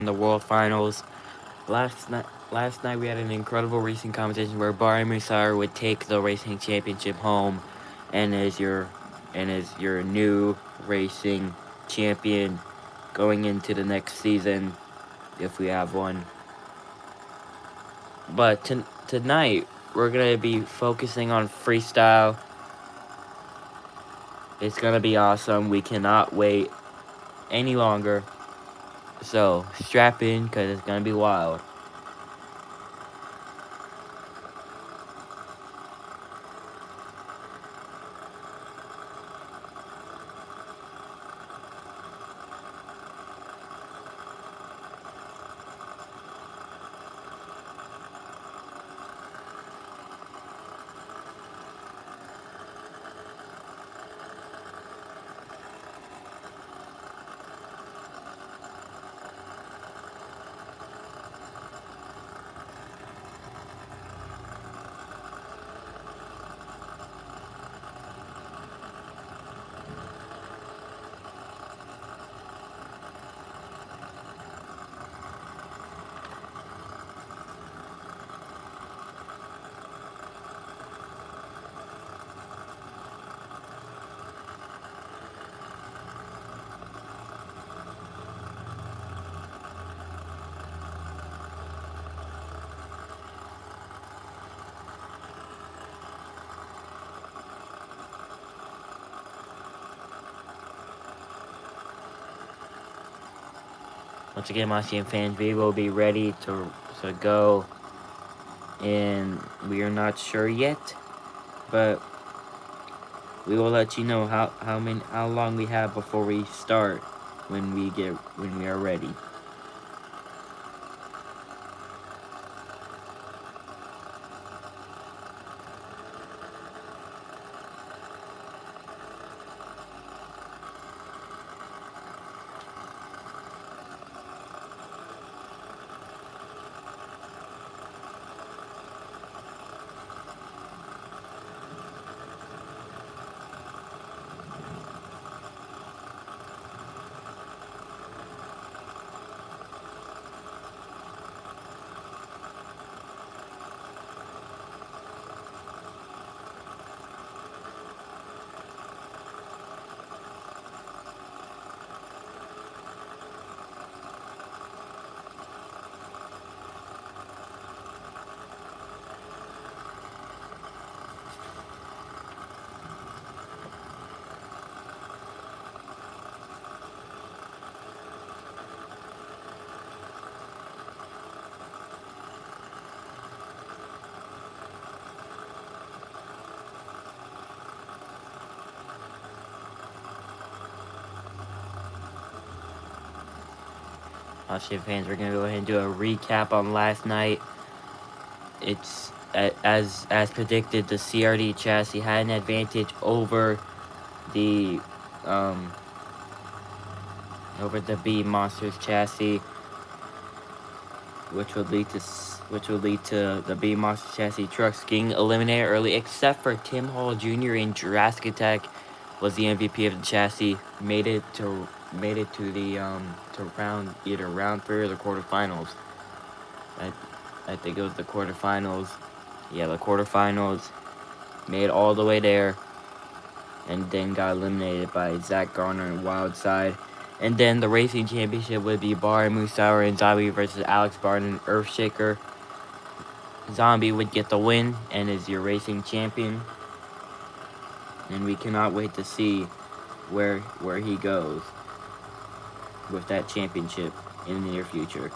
in the World Finals. Last night we had an incredible racing competition where Barry Musar would take the racing championship home, and is your new racing champion going into the next season if we have one. But tonight we're gonna be focusing on freestyle. It's gonna be awesome. We cannot wait any longer. So strap in, cause it's gonna be wild. Once again, Mossian fans, we will be ready to go, and we are not sure yet, but we will let you know how long we have before we start when we are ready. Mossian fans, we're gonna go ahead and do a recap on last night. It's as predicted, the CRD chassis had an advantage the um over the B Monsters chassis, which would lead to the B Monster chassis trucks getting eliminated early, except for Tim Hall Jr. in Jurassic Attack was the MVP of the chassis. Made it to the to round 3 or the quarterfinals. I I think it was the quarterfinals. Yeah, the quarterfinals. Made it all the way there, and then got eliminated by Zach Garner and Wildside. And then the racing championship would be Bar Musauer and Zombie versus Alex Barton and Earthshaker. Zombie would get the win and is your racing champion. And we cannot wait to see where he goes with that championship in the near future.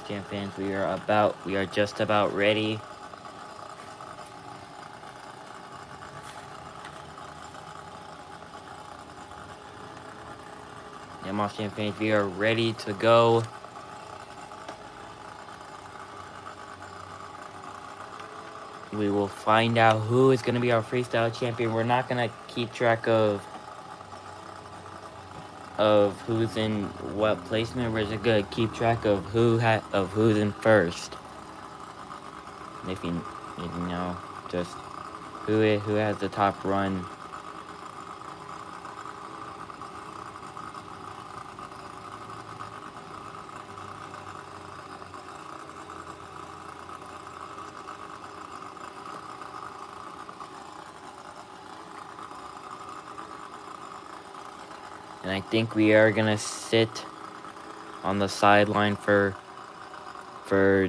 Jam fans, we are just about ready. Yeah, Moss Jam fans, we are ready to go. We will find out who is going to be our freestyle champion. We're not going to keep track of who's in what placement. We're just going to keep track of who's in first. If you know, just who has the top run. And I think we are gonna sit on the sideline for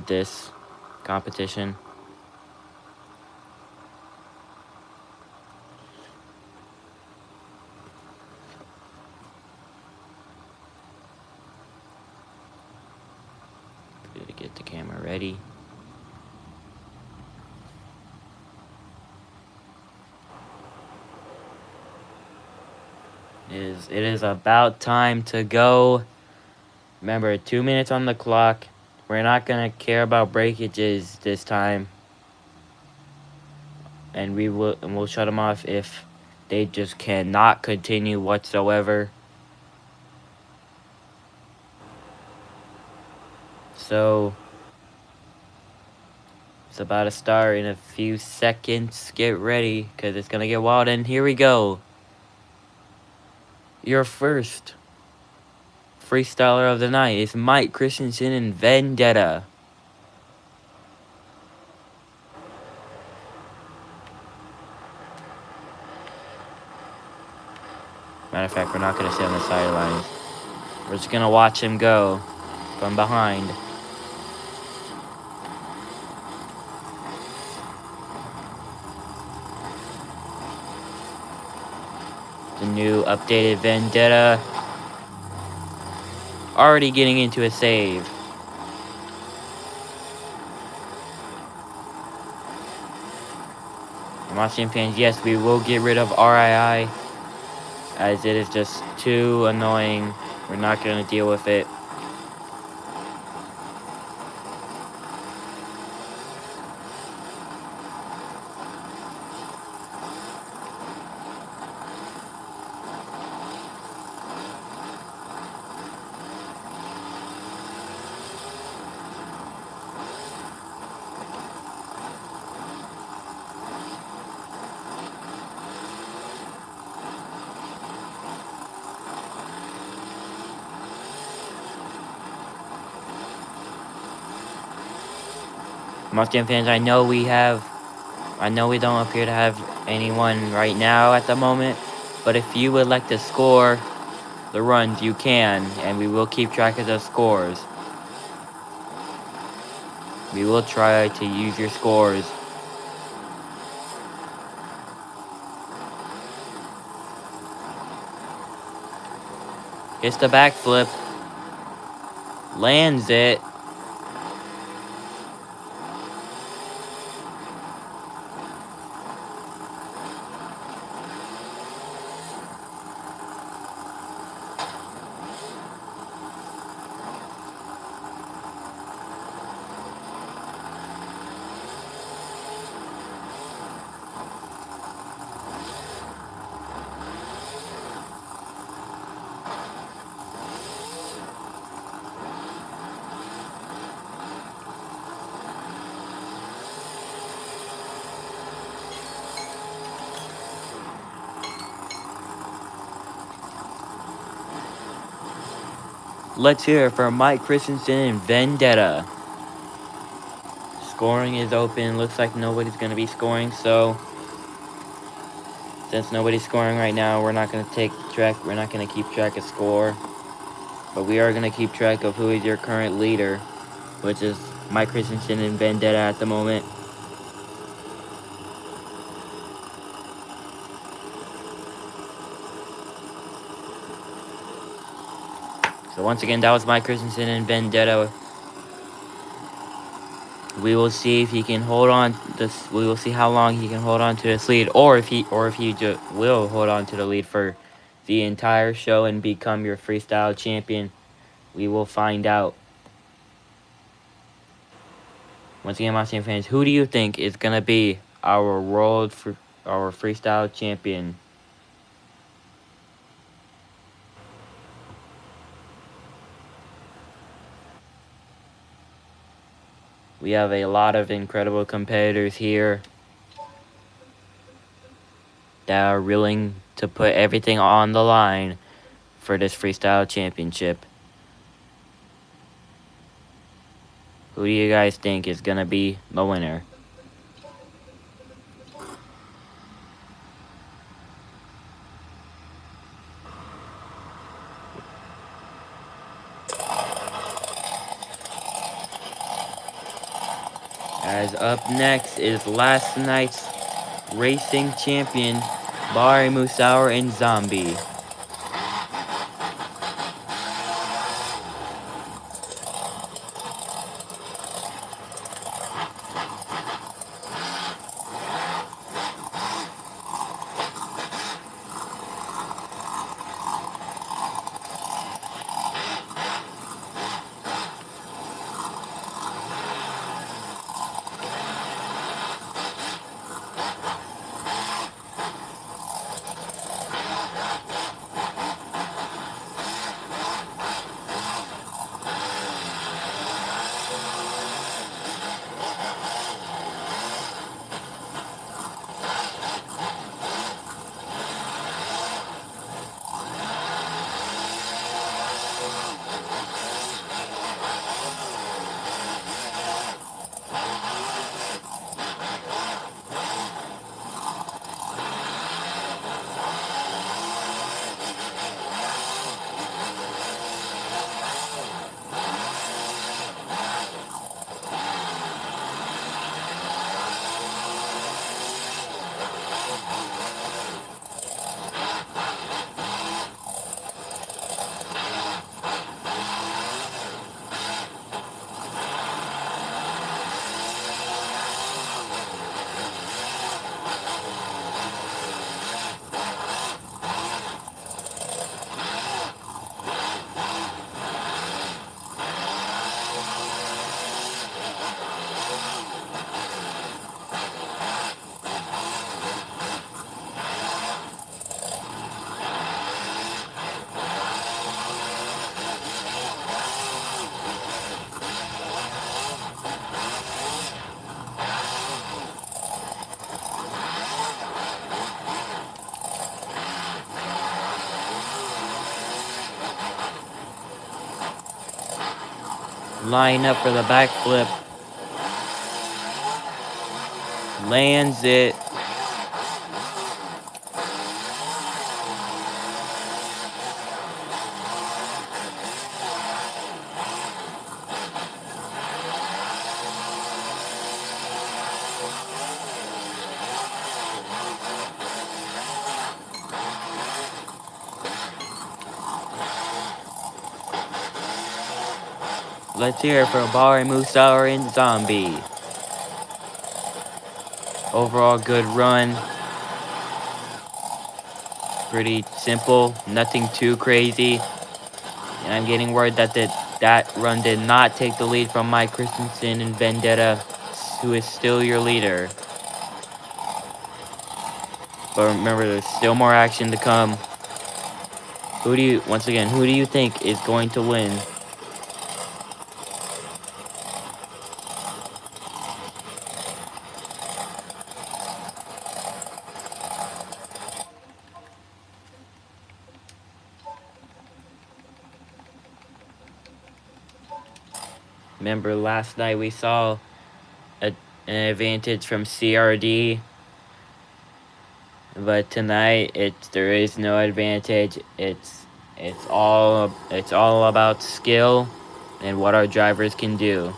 this competition. Gotta get the camera ready. It is about time to go. Remember, 2 minutes on the clock. We're not gonna care about breakages this time, and we'll shut them off if they just cannot continue whatsoever. So it's about to start in a few seconds. Get ready, because it's gonna get wild. And here we go. Your first freestyler of the night is Mike Christensen and Vendetta. Matter of fact, we're not gonna sit on the sidelines. We're just gonna watch him go from behind. The new updated Vendetta. Already getting into a save. Watching fans, yes, we will get rid of RII, as it is just too annoying. We're not gonna deal with it. Mustang fans, I know we don't appear to have anyone right now at the moment, but if you would like to score the runs, you can, and we will keep track of those scores. We will try to use your scores. Hits the backflip. Lands it. Let's hear it for Mike Christensen and Vendetta. Scoring is open. Looks like nobody's going to be scoring, so since nobody's scoring right now, we're not going to keep track of score. But we are going to keep track of who is your current leader, which is Mike Christensen and Vendetta at the moment. So once again, that was Mike Christensen and Vendetta. We will see if he can hold on this. We will see how long he can hold on to this lead, or if he just will hold on to the lead for the entire show and become your freestyle champion. We will find out. Once again, my fans, who do you think is gonna be our our freestyle champion? We have a lot of incredible competitors here that are willing to put everything on the line for this freestyle championship. Who do you guys think is gonna be the winner? As up next is last night's racing champion, Bari Musauer and Zombie. Line up for the backflip. Lands it. Let's hear it for Bari Musauer and Zombie. Overall good run. Pretty simple, nothing too crazy. And I'm getting word that that run did not take the lead from Mike Christensen and Vendetta, who is still your leader. But remember, there's still more action to come. Who do you think is going to win? Remember, last night we saw an advantage from CRD, but tonight there is no advantage. It's all about skill and what our drivers can do.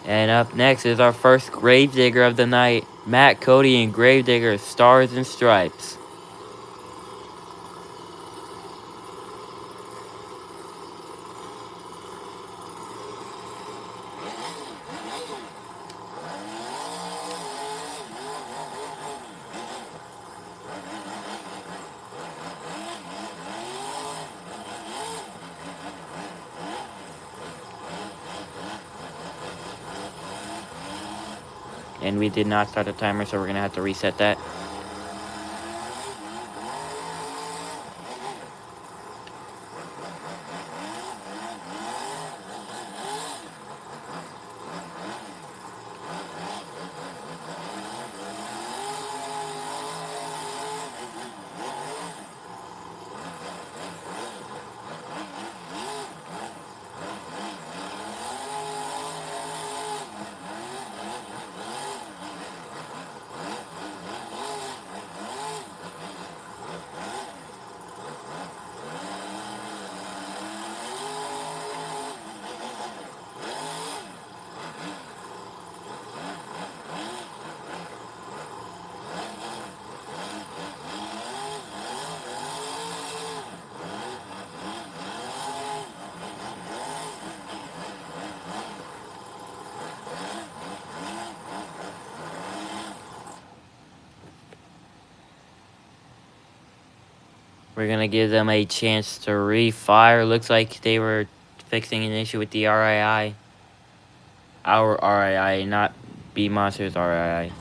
And up next is our first Gravedigger of the night, Matt Cody and Gravedigger Stars and Stripes. And we did not start the timer, so we're going to have to reset that. We're going to give them a chance to refire. Looks like they were fixing an issue with the RII. Our RII, not B Monster's RII.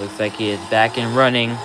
Looks like he is back and running.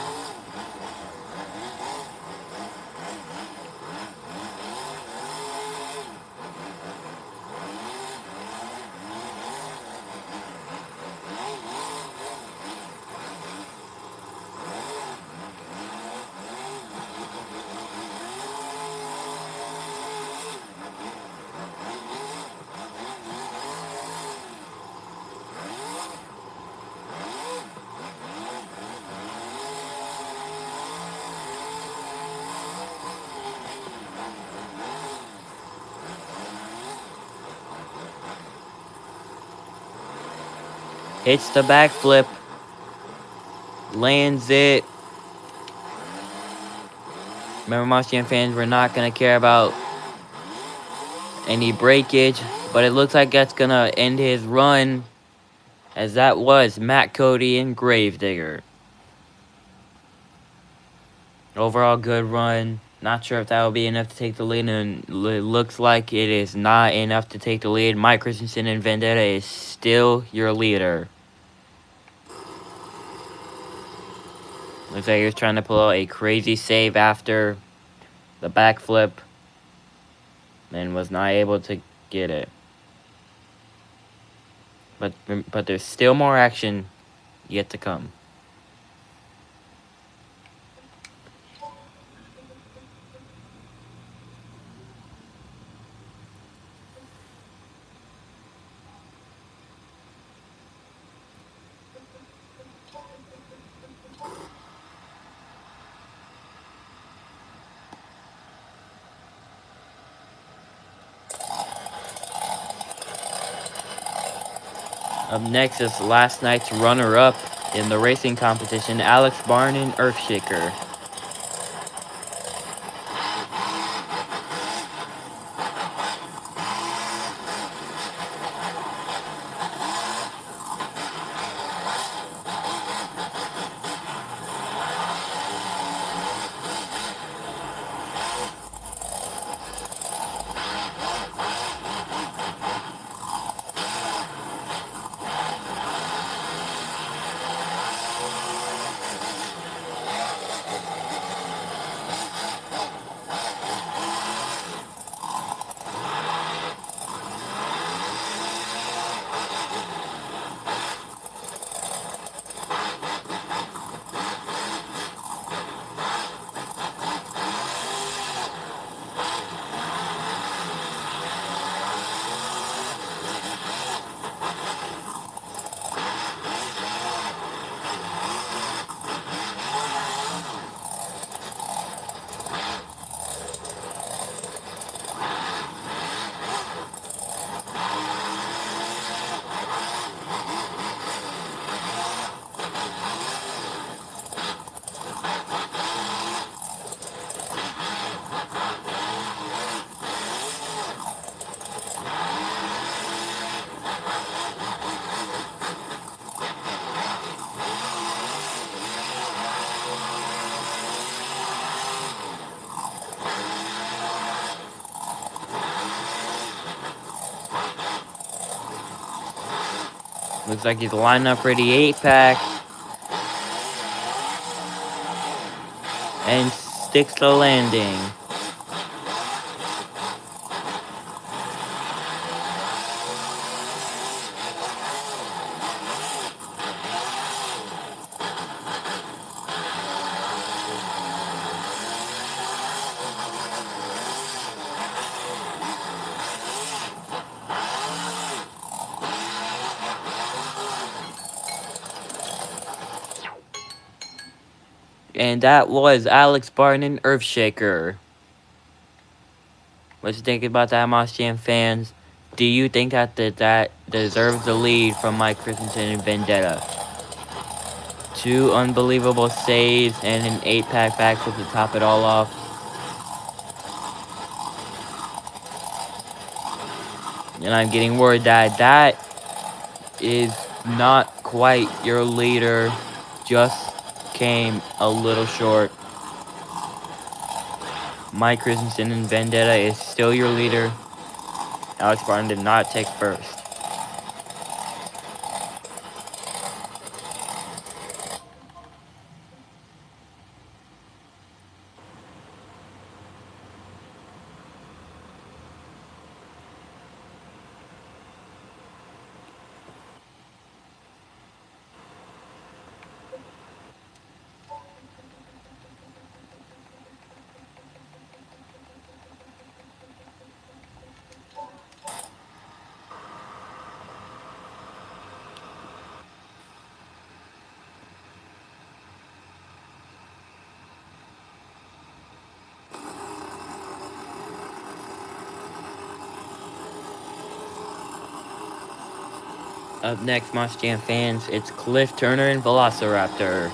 Hits the backflip. Lands it. Remember, Monster Jam fans, we're not going to care about any breakage. But it looks like that's going to end his run. As that was Matt Cody and Gravedigger. Overall, good run. Not sure if that will be enough to take the lead, and it looks like it is not enough to take the lead. Mike Christensen and Vendetta is still your leader. Looks like he was trying to pull out a crazy save after the backflip and was not able to get it. But there's still more action yet to come. Up next is last night's runner-up in the racing competition, Alex Barn and Earthshaker. Looks like he's lining up for the 8-pack. And sticks the landing. And that was Alex Barton, Earthshaker. What you think about that, Moss Jam fans? Do you think that deserves the lead from Mike Christensen and Vendetta? 2 unbelievable saves and an 8-pack backflip to top it all off. And I'm getting word that is not quite your leader. Just came a little short. Mike Christensen and Vendetta is still your leader. Alex Barton did not take first. Up next, Moss Jam fans, it's Cliff Turner and Velociraptor.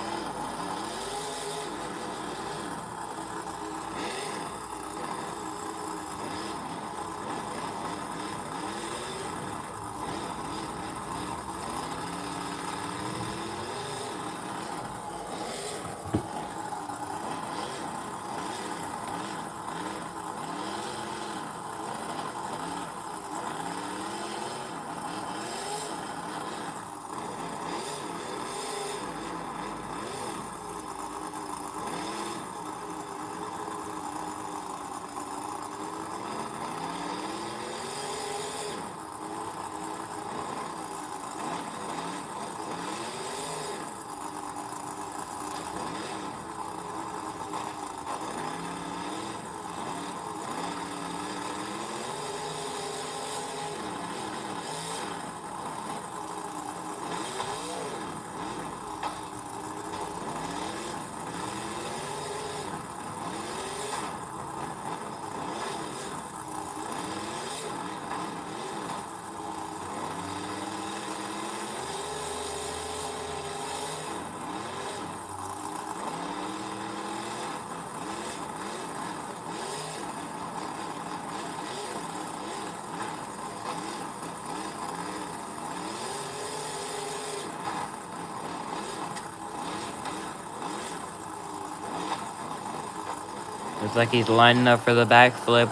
Looks like he's lining up for the backflip.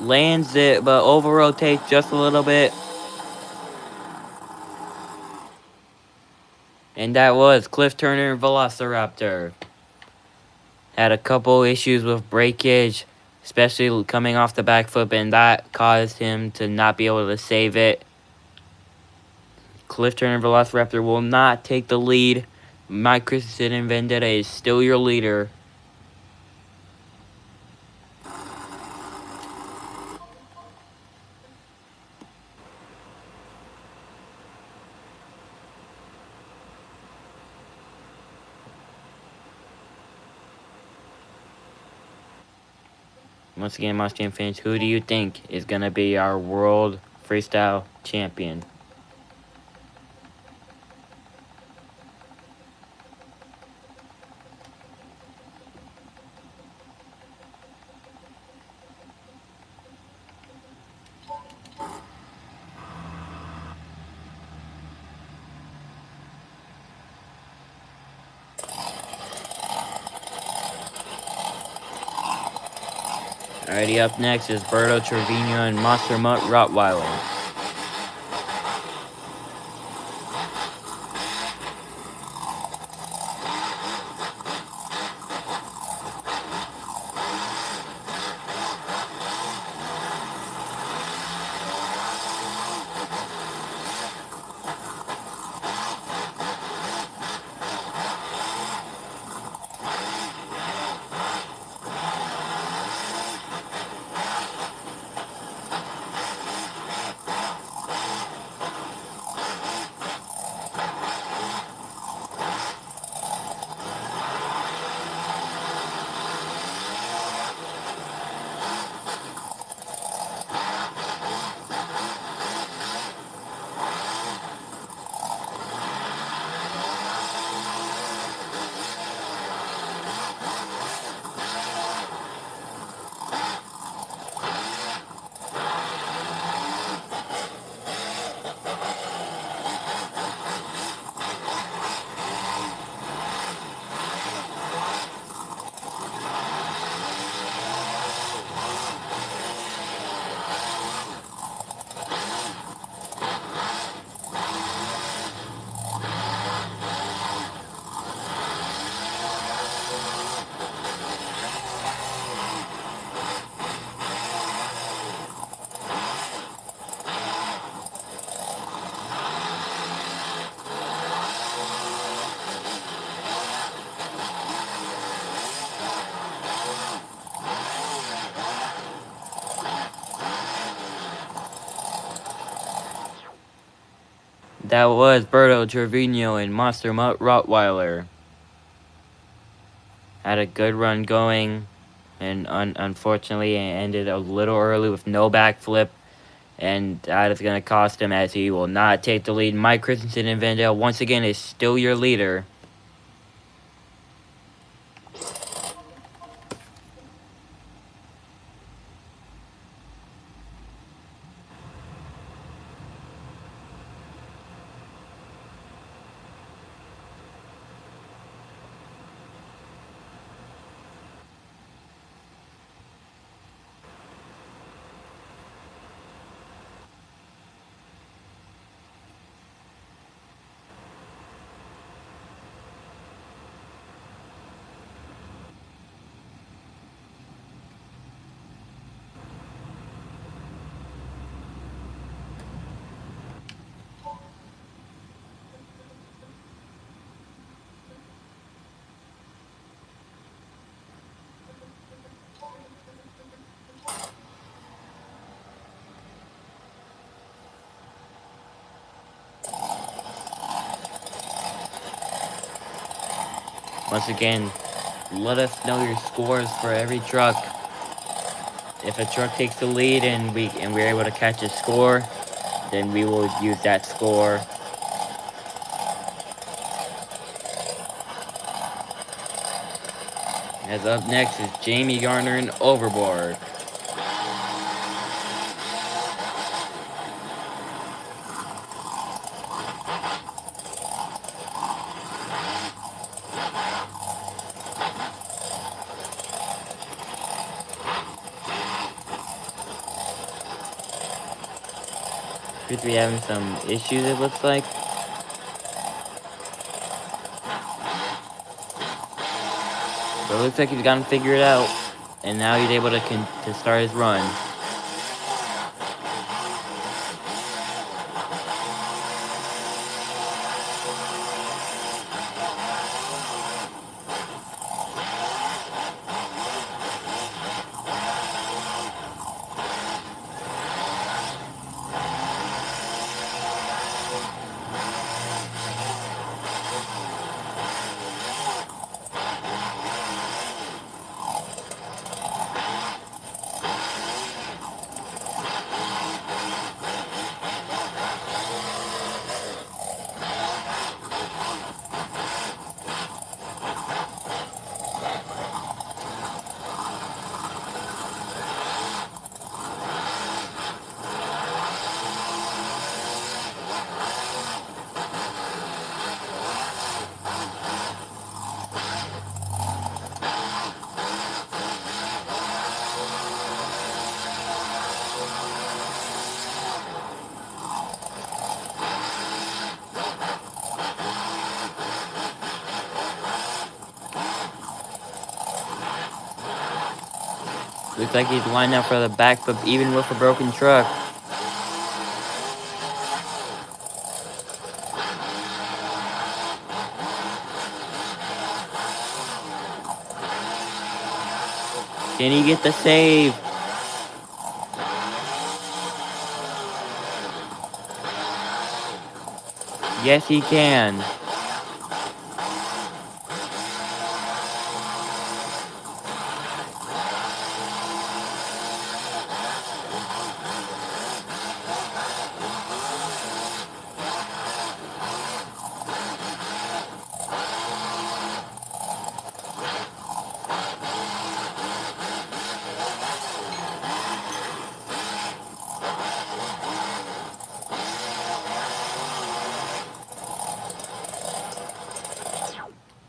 Lands it, but over-rotates just a little bit. And that was Cliff Turner and Velociraptor. Had a couple issues with breakage, especially coming off the backflip, and that caused him to not be able to save it. Cliff Turner and Velociraptor will not take the lead. Mike Christensen and Vendetta is still your leader. Once again, Moss Jam fans, who do you think is going to be our world freestyle champion? Alrighty, up next is Berto Trevino and Monster Mutt Rottweiler. that was Berto Trevino and Monster Mutt Rottweiler. Had a good run going, and unfortunately it ended a little early with no backflip, and that is going to cost him as he will not take the lead. Mike Christensen and Vandale once again is still your leader. Once again, let us know your scores for every truck. If a truck takes the lead and we're able to catch a score, then we will use that score. As up next is Jamie Garner and Overboard. Appears to be having some issues, it looks like. But it looks like he's gotten figured out, and now he's able to start his run. Looks like he's lined up for the backflip even with a broken truck. Can he get the save? Yes, he can.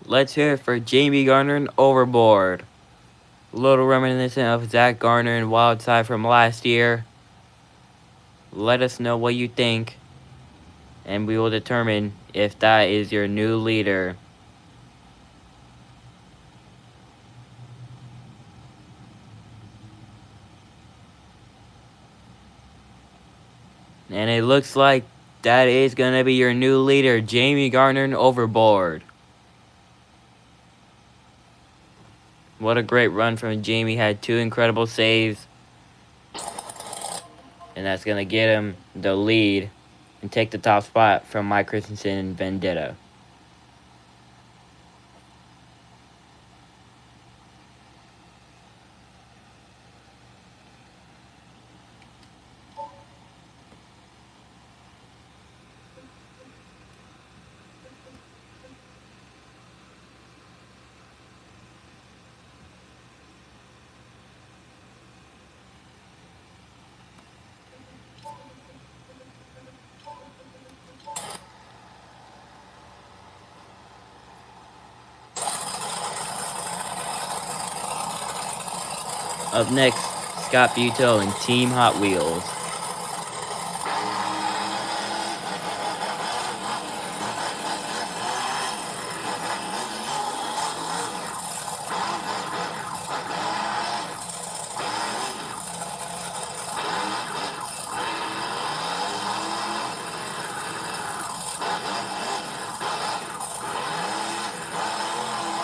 Let's hear it for Jamie Garner and Overboard. A little reminiscent of Zach Garner and Wildside from last year. Let us know what you think, and we will determine if that is your new leader. And it looks like that is going to be your new leader, Jamie Garner and Overboard. What a great run from Jamie. Had two incredible saves. And that's going to get him the lead and take the top spot from Mike Christensen and Vendetta. Up next, Scott Buteau and Team Hot Wheels.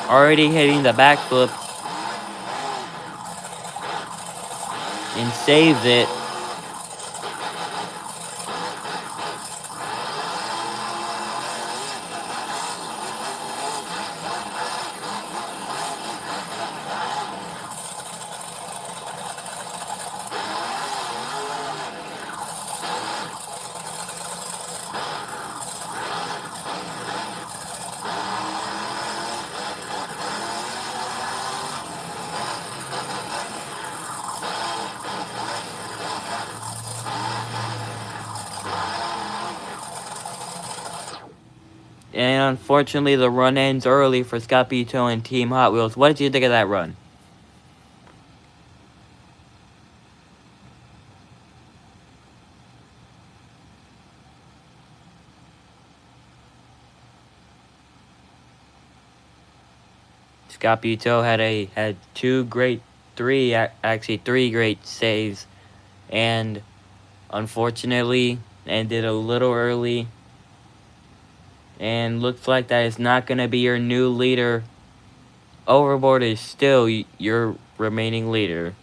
Already hitting the backflip and saves it. And unfortunately, the run ends early for Scott Buteau and Team Hot Wheels. What did you think of that run? Scott Buteau had three great saves, and unfortunately ended a little early. And looks like that is not going to be your new leader. Overboard is still your remaining leader.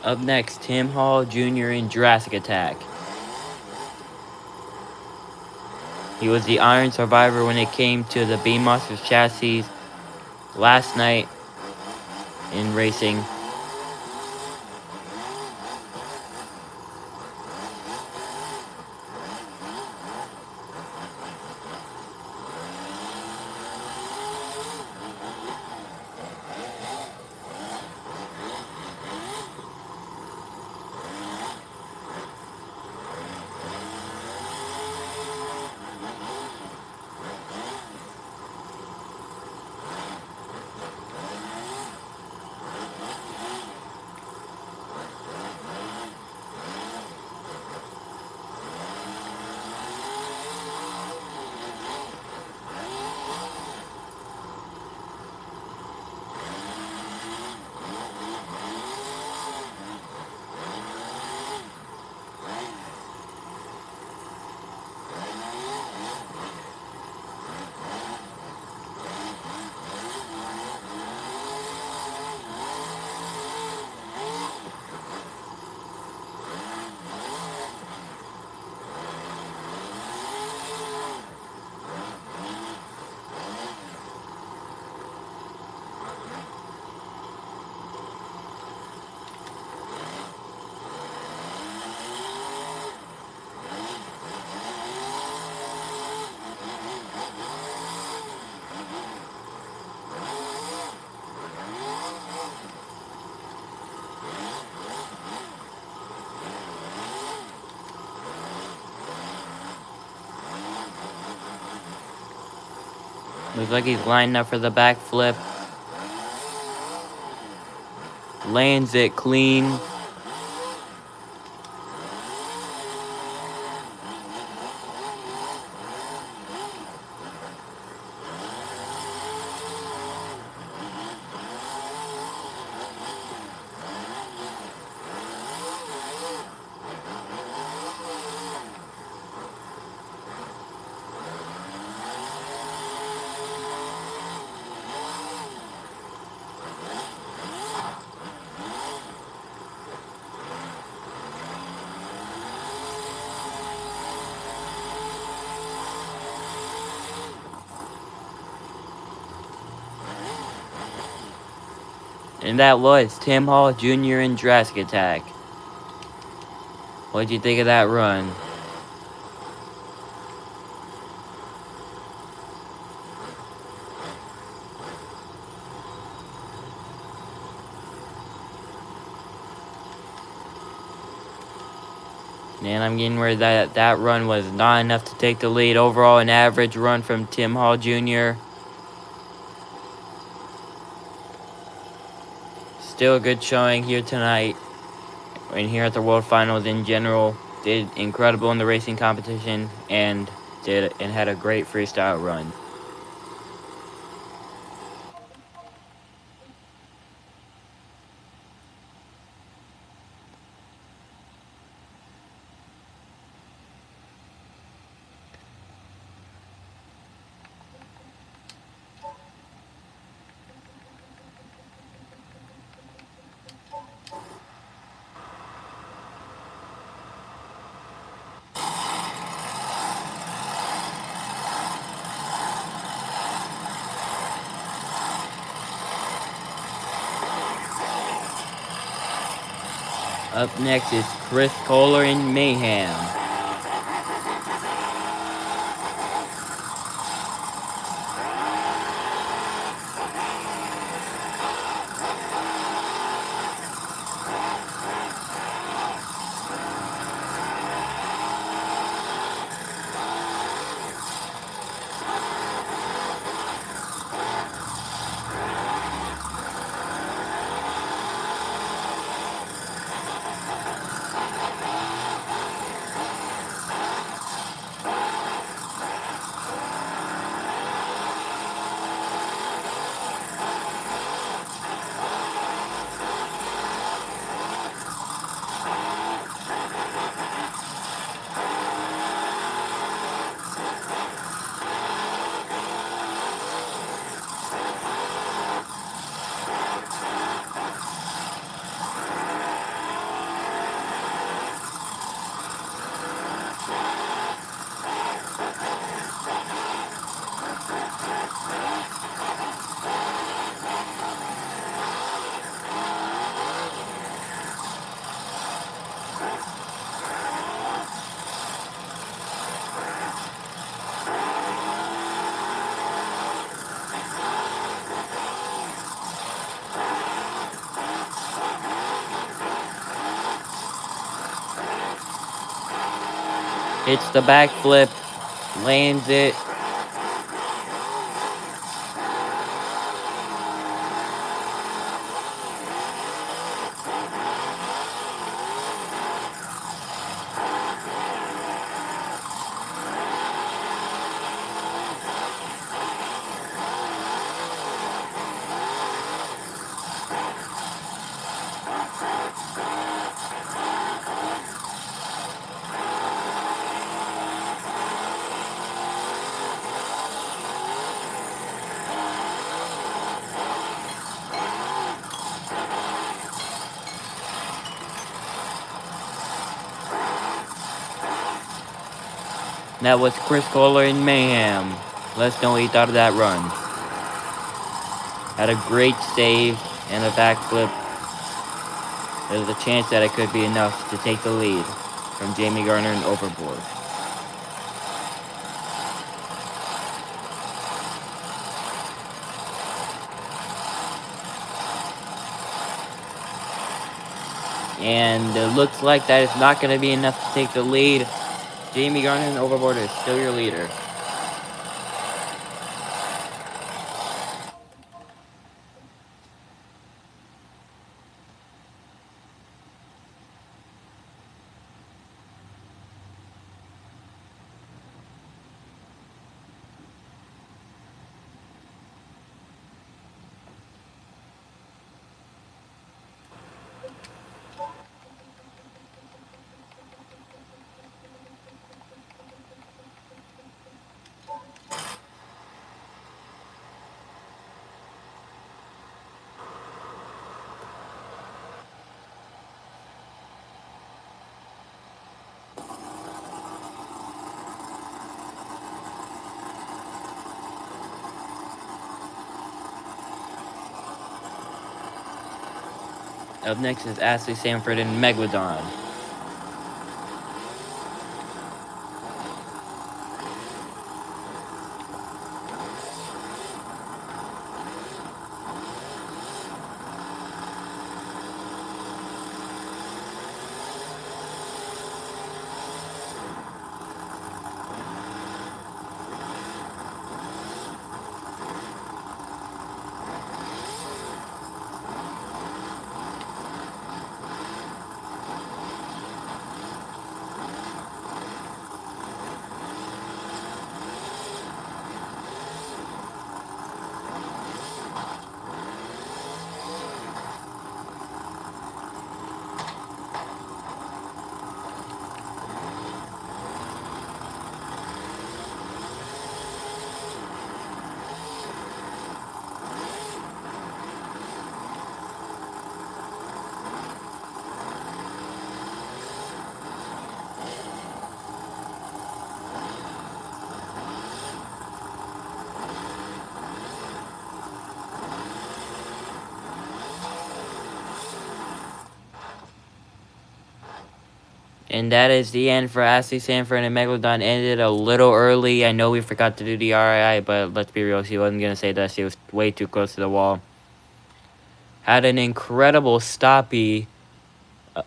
Up next, Tim Hall Jr. in Jurassic Attack. He was the Iron Survivor when it came to the Beamng chassis last night in racing. Looks like he's lining up for the backflip. lands it clean. And that was Tim Hall Jr. in Jurassic Attack. What'd you think of that run? And I'm getting where that run was not enough to take the lead. Overall, an average run from Tim Hall Jr. Still a good showing here tonight. And here at the World Finals in general. Did incredible in the racing competition and had a great freestyle run. Up next is Chris Kohler in Mayhem. Hits the backflip, lands it. That was Chris Kohler in Mayhem. Let us know what you thought of that run. Had a great save and a backflip. There's a chance that it could be enough to take the lead from Jamie Garner and Overboard. And it looks like that is not going to be enough to take the lead. Jamie Garner and Overboard is still your leader. Up next is Ashley Sanford and Megalodon. And that is the end for Ashley Sanford and Megalodon. Ended a little early. I know we forgot to do the RII, but let's be real. She wasn't going to say that. She was way too close to the wall. Had an incredible stoppie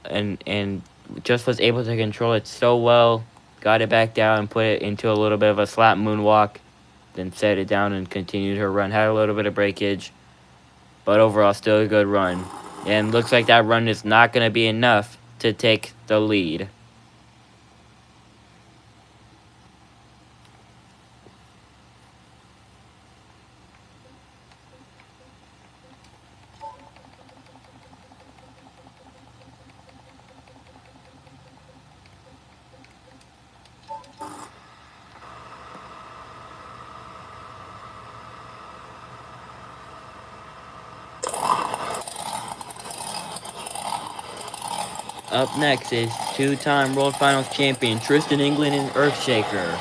and just was able to control it so well. Got it back down and put it into a little bit of a slap moonwalk. Then set it down and continued her run. Had a little bit of breakage, but overall still a good run. And looks like that run is not going to be enough to take the lead. Up next is two-time World Finals champion Tristan England and Earthshaker.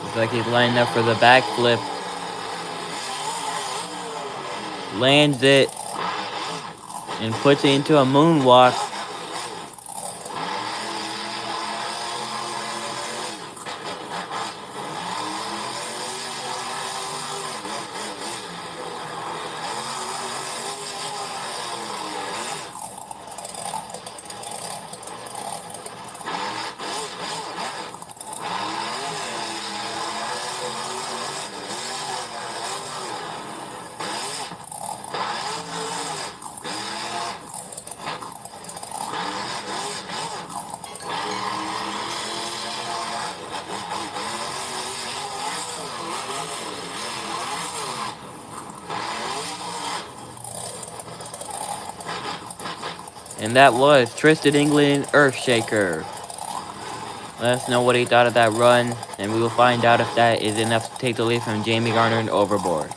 Looks like he's lining up for the backflip. Lands it and puts it into a moonwalk. And that was Tristan England Earthshaker. Let us know what he thought of that run, and we will find out if that is enough to take the lead from Jamie Garner and Overboard.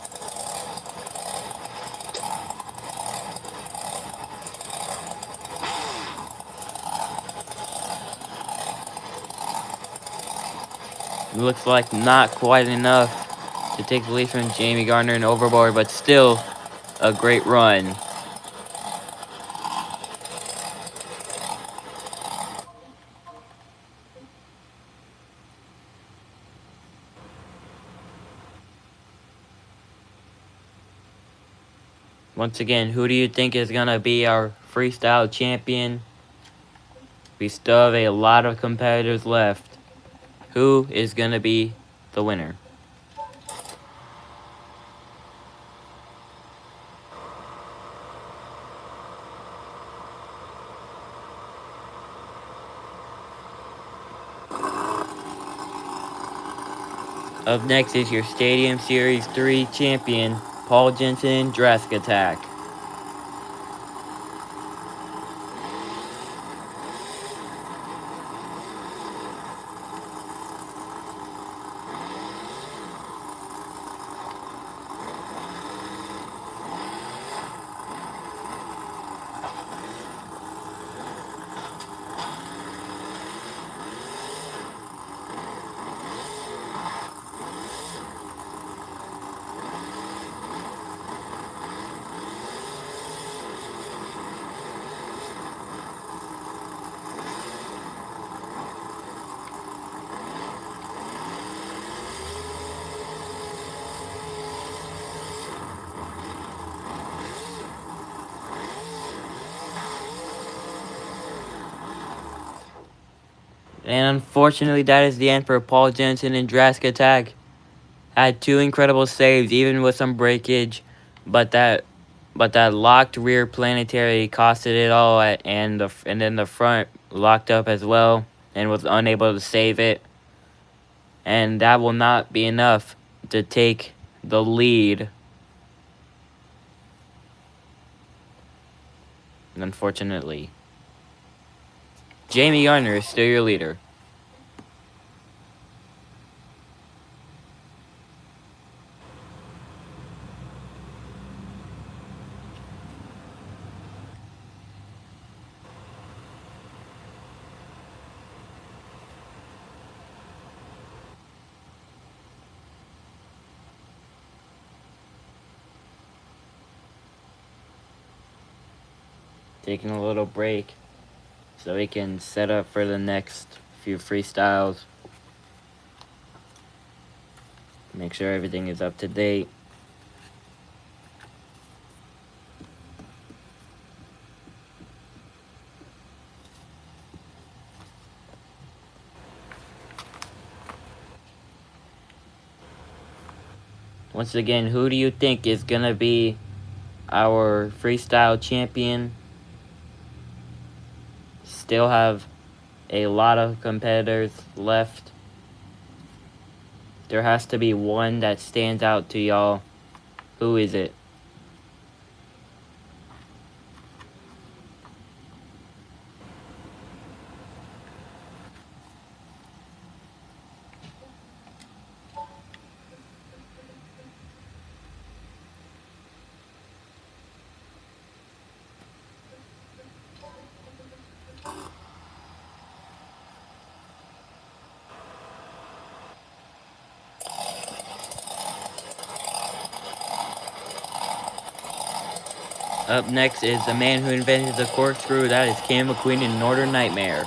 Looks like not quite enough to take the lead from Jamie Gardner and Overboard, but still a great run. Once again, who do you think is going to be our freestyle champion? We still have a lot of competitors left. Who is going to be the winner? Up next is your Stadium Series 3 champion, Paul Jensen, Jurassic Attack. And unfortunately, that is the end for Paul Jensen and Jurassic Attack. Had two incredible saves, even with some breakage, but that locked rear planetary costed it all, and then the front locked up as well and was unable to save it. And that will not be enough to take the lead. Unfortunately, Jamie Gardner is still your leader. Taking a little break so we can set up for the next few freestyles. Make sure everything is up to date. Once again, who do you think is gonna be our freestyle champion? Still have a lot of competitors left. There has to be one that stands out to y'all. Who is it? Up next is the man who invented the corkscrew. That is Cam McQueen in Northern Nightmare.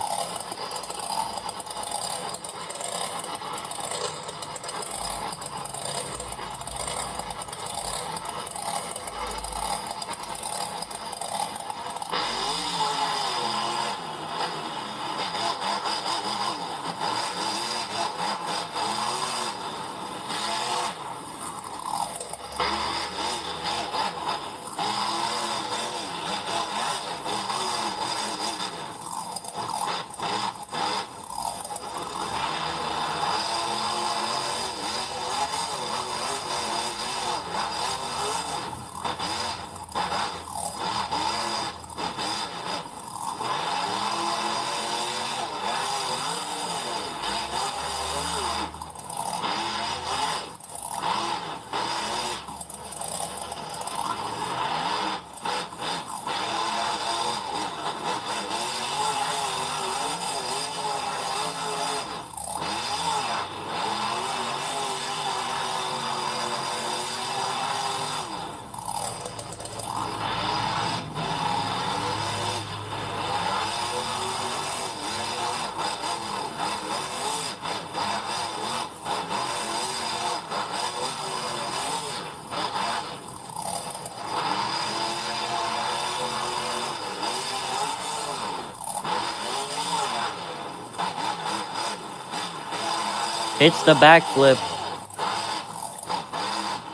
Hits the backflip.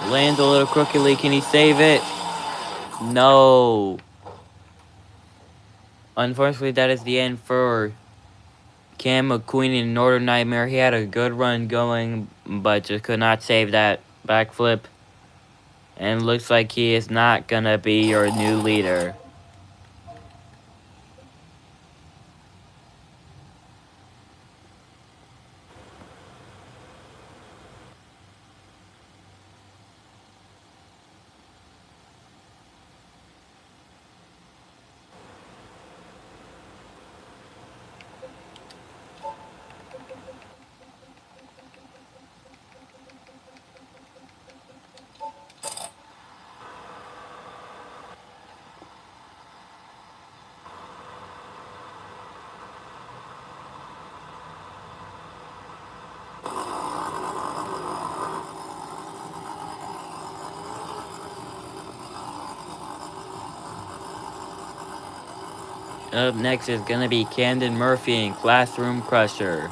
Lands a little crookedly. Can he save it? No. Unfortunately, that is the end for Cam McQueen in Northern Nightmare. He had a good run going, but just could not save that backflip. And looks like he is not gonna be your new leader. Up next is gonna be Camden Murphy in Classroom Crusher.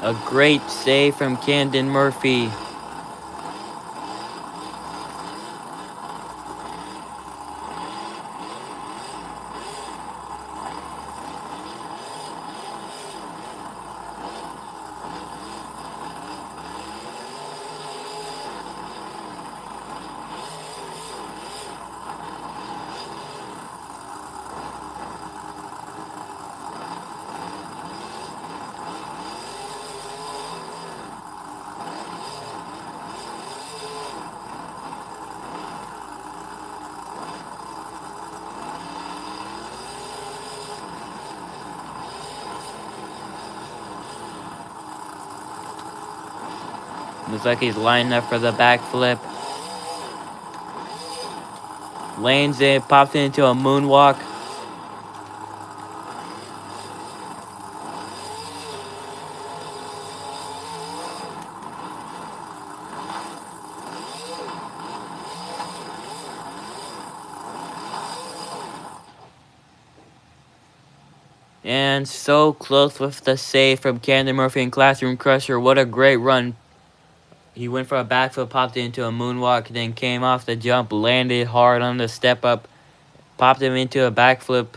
A great save from Camden Murphy. Looks like he's lining up for the backflip. Lands it, pops it into a moonwalk. And so close with the save from Camden Murphy in Classroom Crusher. What a great run. He went for a backflip, popped it into a moonwalk, then came off the jump, landed hard on the step up, popped him into a backflip.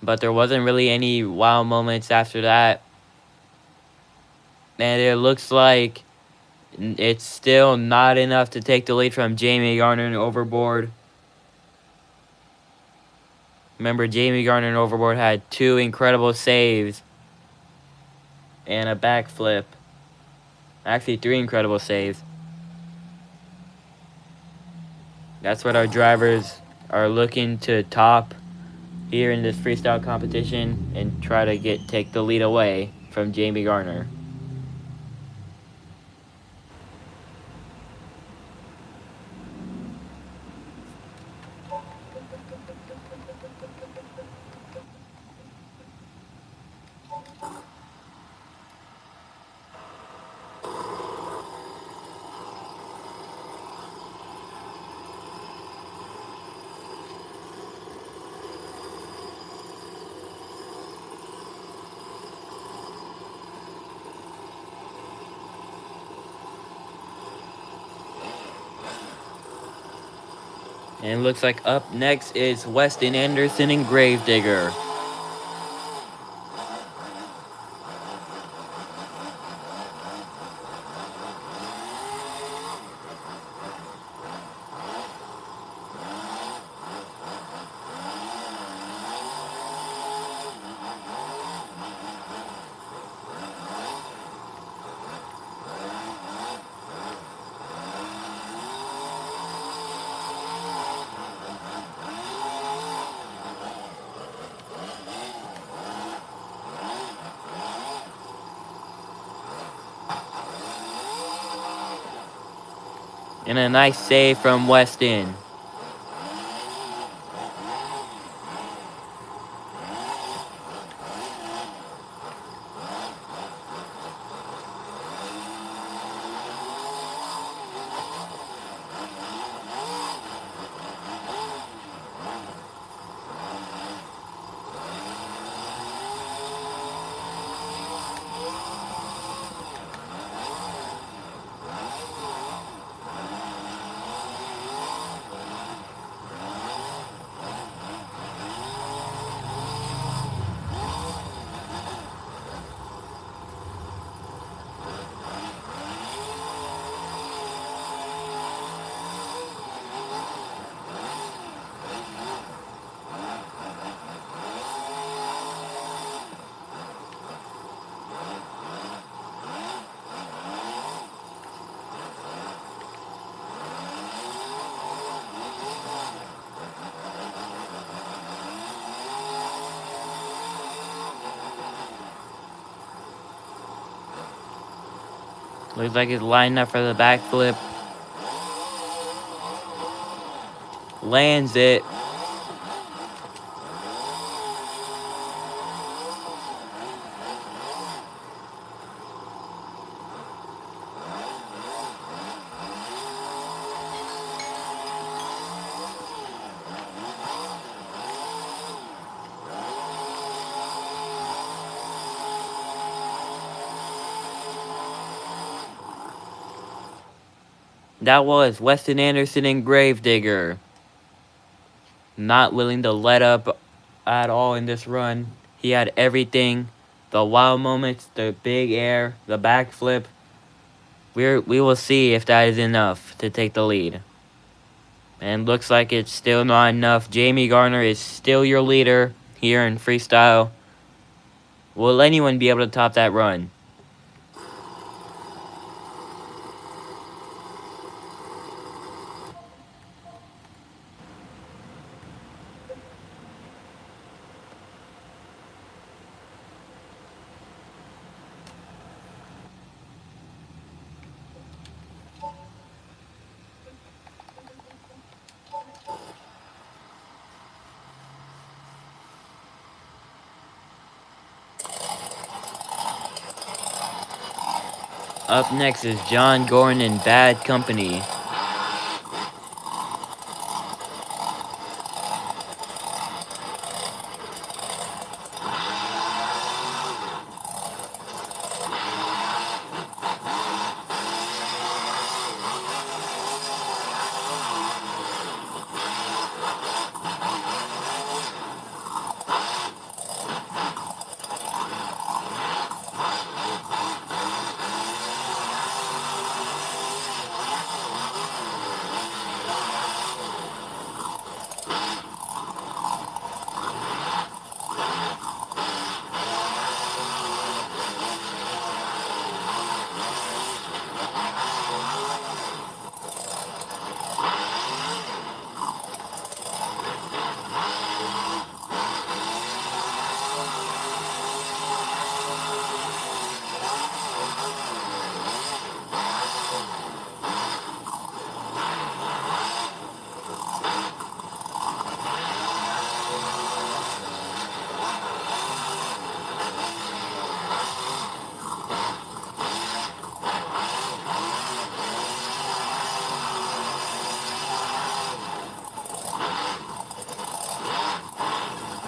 But there wasn't really any wow moments after that. And it looks like it's still not enough to take the lead from Jamie Garner and Overboard. Remember, Jamie Garner and Overboard had 2 incredible saves and a backflip. Actually, 3 incredible saves. That's what our drivers are looking to top here in this freestyle competition and try to take the lead away from Jamie Garner. And it looks like up next is Weston Anderson and Gravedigger. And a nice save from Weston. Looks like he's lining up for the backflip. Lands it. That was Weston Anderson and Gravedigger. Not willing to let up at all in this run. He had everything. The wild moments, the big air, the backflip. We will see if that is enough to take the lead. And looks like it's still not enough. Jamie Garner is still your leader here in freestyle. Will anyone be able to top that run? Up next is John Gordon and Bad Company.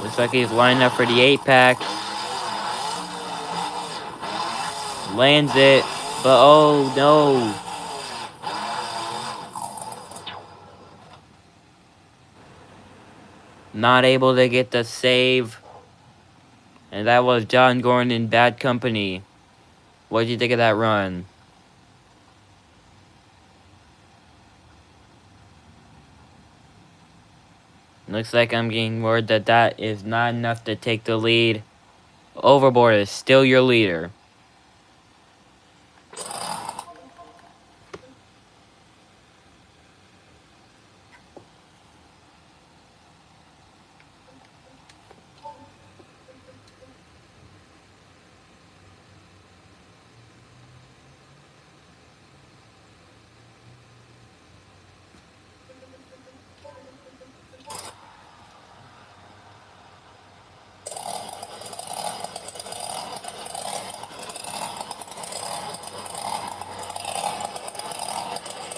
Looks like he's lining up for the 8-pack. Lands it, but oh no. Not able to get the save. And that was John Gordon in bad company. What did you think of that run? Looks like I'm getting word that that is not enough to take the lead. Overboard is still your leader.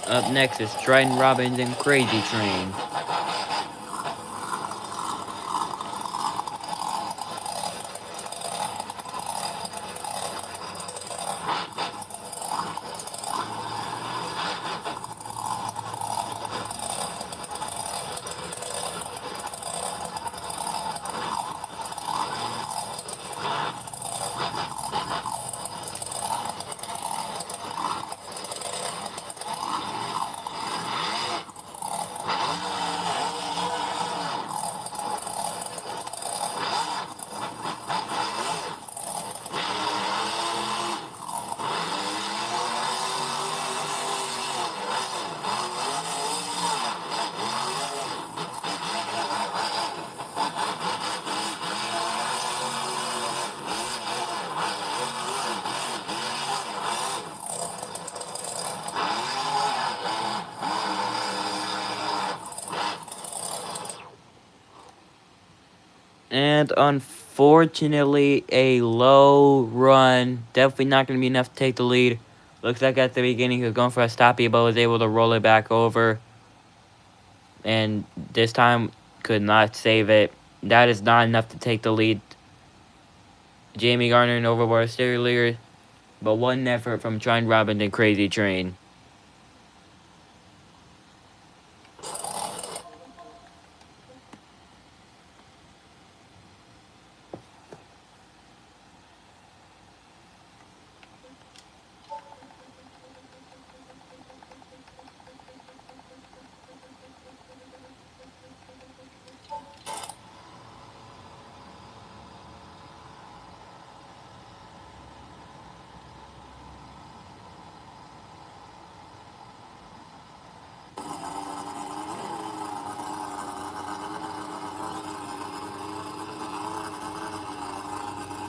Up next is Triton Robbins and Crazy Train. And unfortunately, a low run. Definitely not going to be enough to take the lead. Looks like at the beginning he was going for a stoppie, but was able to roll it back over. And this time could not save it. That is not enough to take the lead. Jamie Garner and Overboard still your leader, but one effort from Triton Robbins and Crazy Train.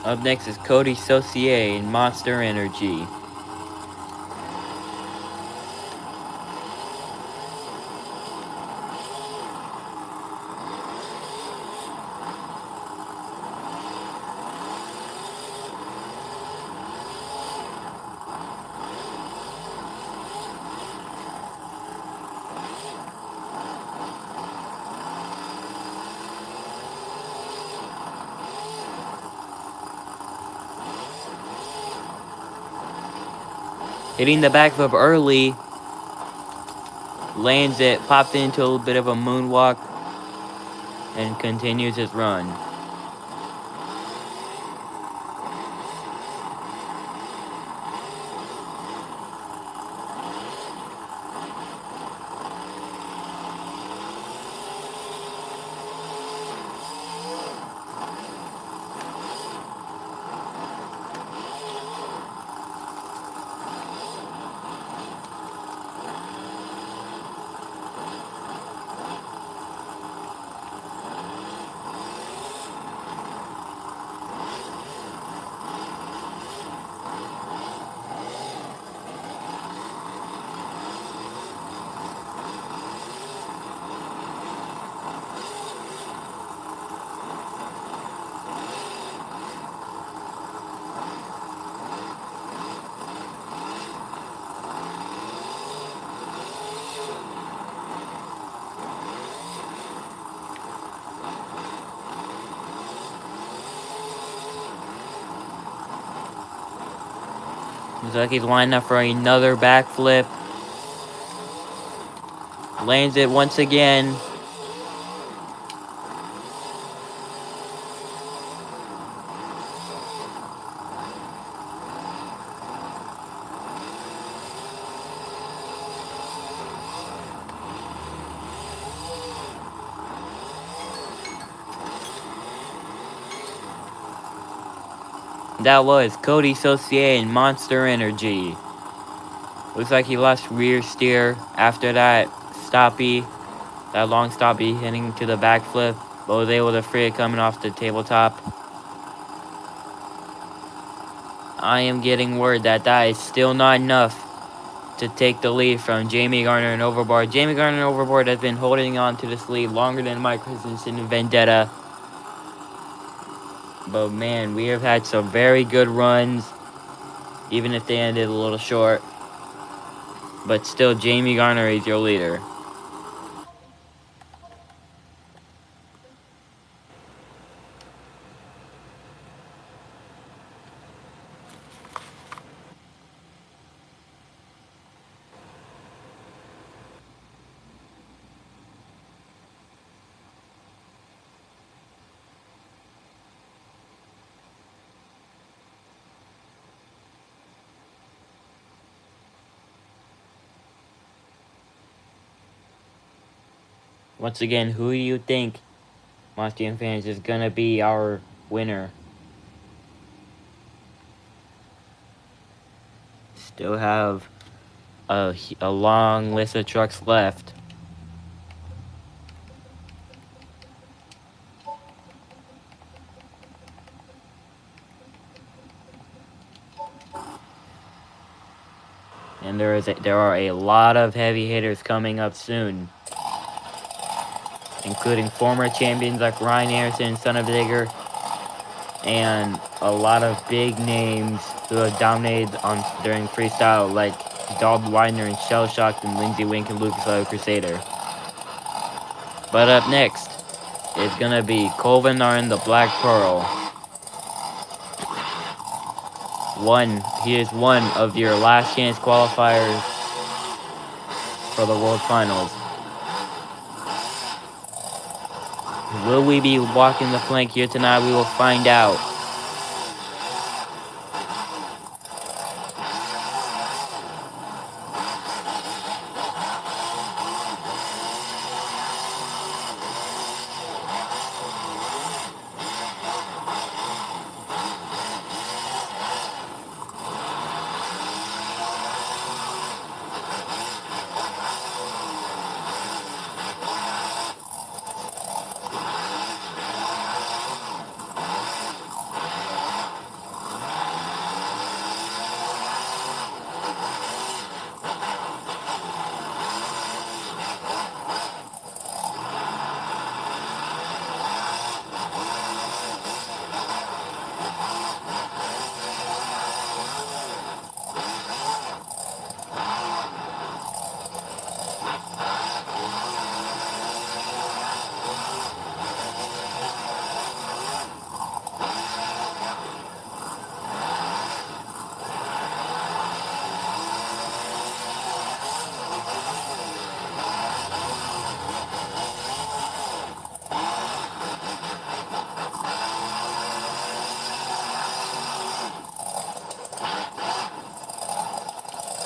Up next is Cody Saucier in Monster Energy. Hitting the backflip early, lands it, pops into a little bit of a moonwalk, and continues his run. Looks like he's lining up for another backflip. Lands it once again. That was Cody Saucier and Monster Energy. Looks like he lost rear steer after that stoppie, that long stoppie hitting to the backflip, but was able to free it coming off the tabletop. I am getting word that that is still not enough to take the lead from Jamie Garner and Overboard. Jamie Garner and Overboard has been holding on to this lead longer than Mike Christensen and Vendetta. But man, we have had some very good runs, even if they ended a little short. But still, Jamie Garner is your leader. Once again, who do you think, Monster fans, is gonna be our winner? Still have a long list of trucks left. And there are a lot of heavy hitters coming up soon, including former champions like Ryan Anderson, Son of Digger, and a lot of big names who have dominated during freestyle, like Dalton Widener and Shell Shocked and Lindsey Wink and Lucas Oil Crusader. But up next is gonna be Colvin and the Black Pearl. He is one of your last chance qualifiers for the World Finals. Will we be walking the plank here tonight? We will find out.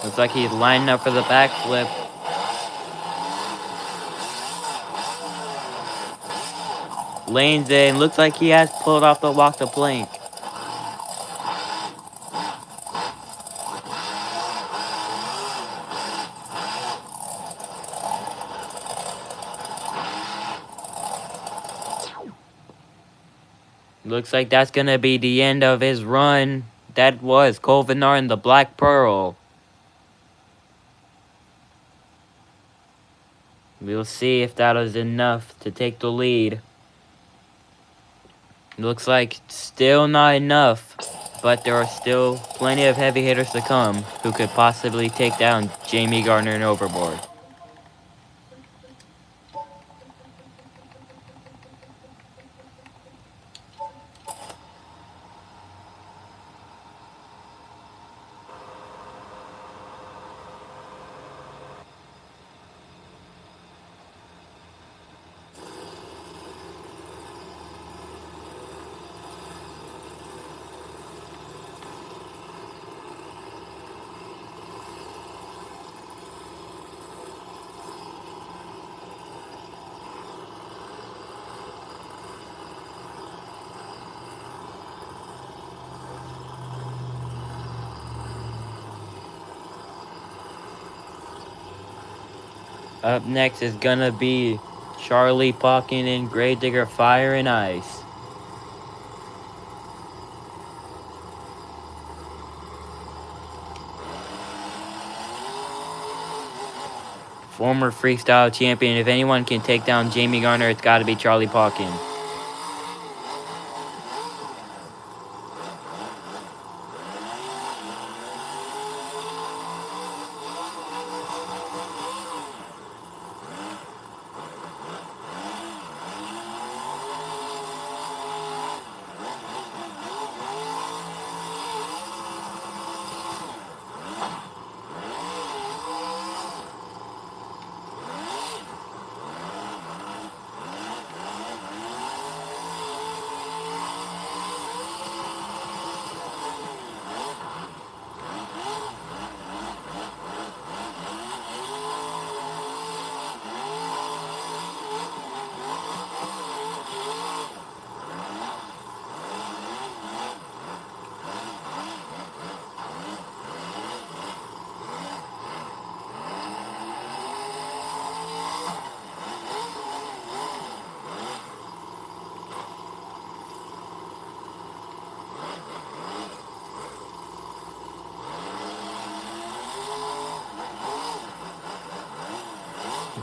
Looks like he's lining up for the backflip. Lanes in. Looks like he has pulled off the walk the plank. Looks like that's gonna be the end of his run. That was Colvinar and the Black Pearl. We'll see if that is enough to take the lead. Looks like still not enough, but there are still plenty of heavy hitters to come who could possibly take down Jamie Gardner and Overboard. Up next is gonna be Charlie Pawkin and Gravedigger Fire and Ice. Former freestyle champion. If anyone can take down Jamie Garner, it's gotta be Charlie Pawkin.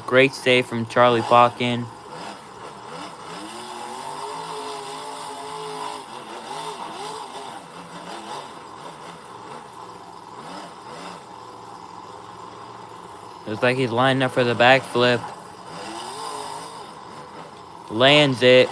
Great save from Charlie Pawkin. Looks like he's lining up for the backflip. Lands it.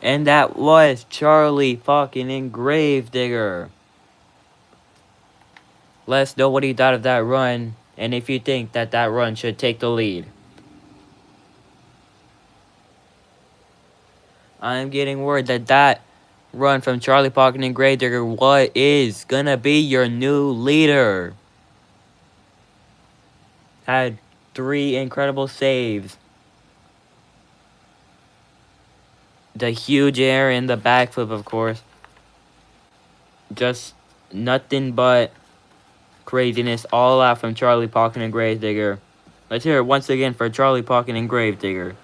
And that was Charlie Pawkin and Gravedigger. Let us know what you thought of that run, and if you think that that run should take the lead. I'm getting word that that run from Charlie Pawkin and Gravedigger what is gonna be your new leader. Had 3 incredible saves. The huge air and the backflip, of course. Just nothing but craziness all out from Charlie Pawkin and Gravedigger. Let's hear it once again for Charlie Pawkin and Gravedigger.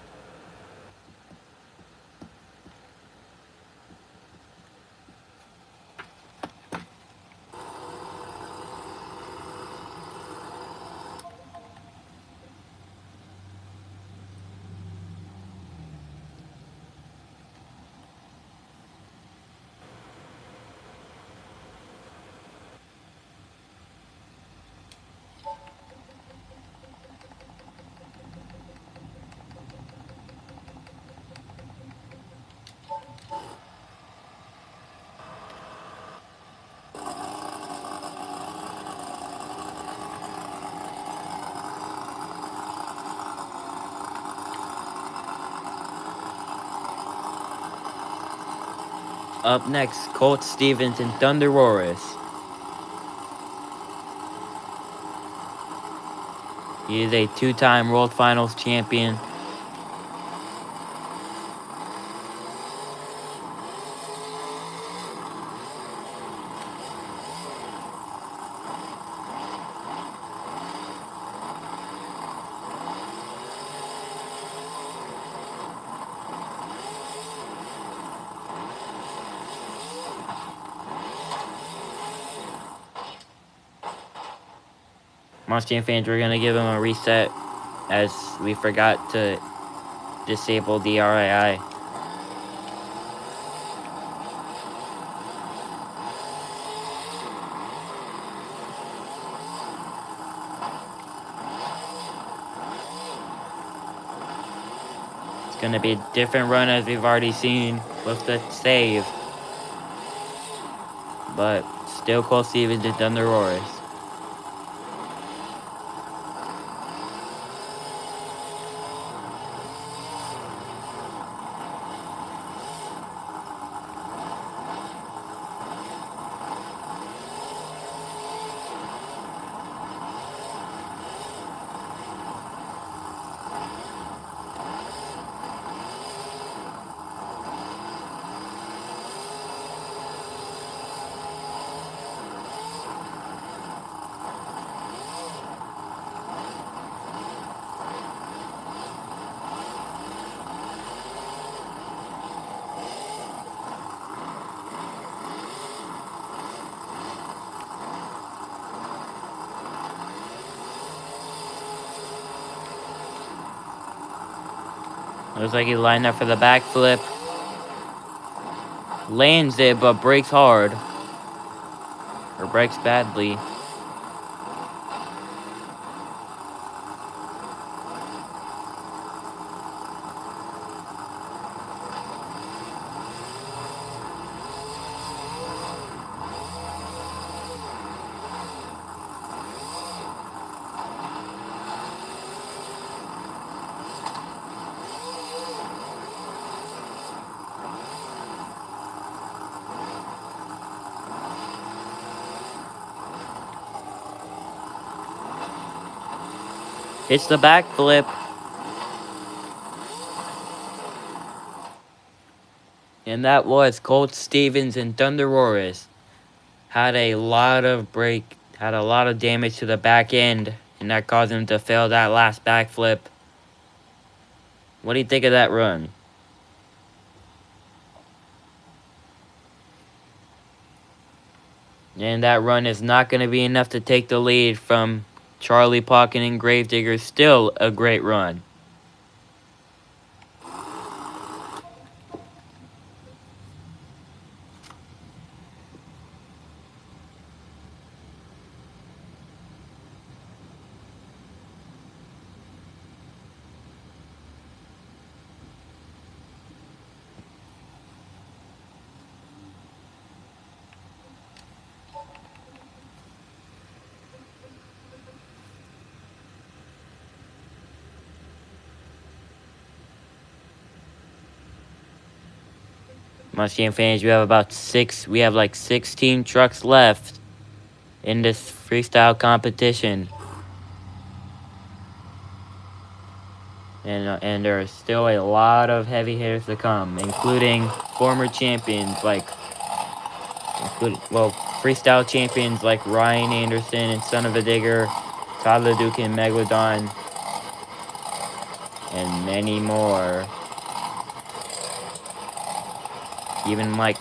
Up next, Colt Stevens and Thunder Roaris. He is a 2-time World Finals champion. Monster fans, we're gonna give him a reset as we forgot to disable the RII. gonna be a different run as we've already seen with the save. But still close even to Thunder Roars. Looks like he lined up for the backflip. Lands it, but breaks hard. Or breaks badly. Hits the backflip. And that was Colt Stevens and Thunder Roars. Had a lot of damage to the back end, and that caused him to fail that last backflip. What do you think of that run? And that run is not going to be enough to take the lead from Charlie Pocket and Gravedigger. Still a great run. Mustang fans, we have like 16 trucks left in this freestyle competition. And there are still a lot of heavy hitters to come, including former champions freestyle champions like Ryan Anderson and Son of a Digger, Tyler Duke and Megalodon, and many more. Even Mike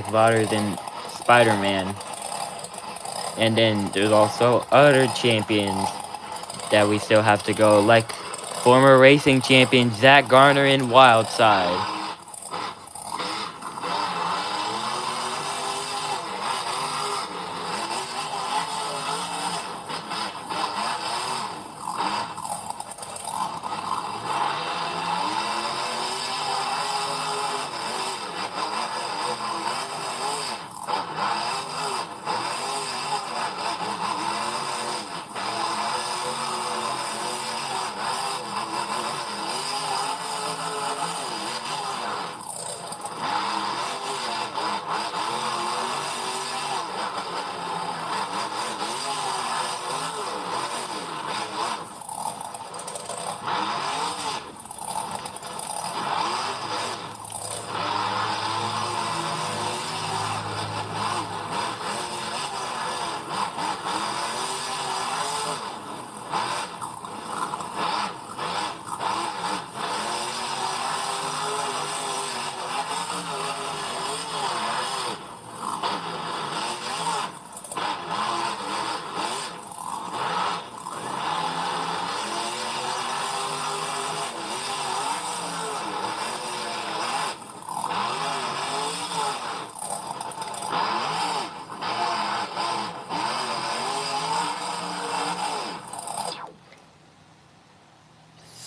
Vaughters and Spider-Man. And then there's also other champions that we still have to go, like former racing champion Zach Garner and Wildside.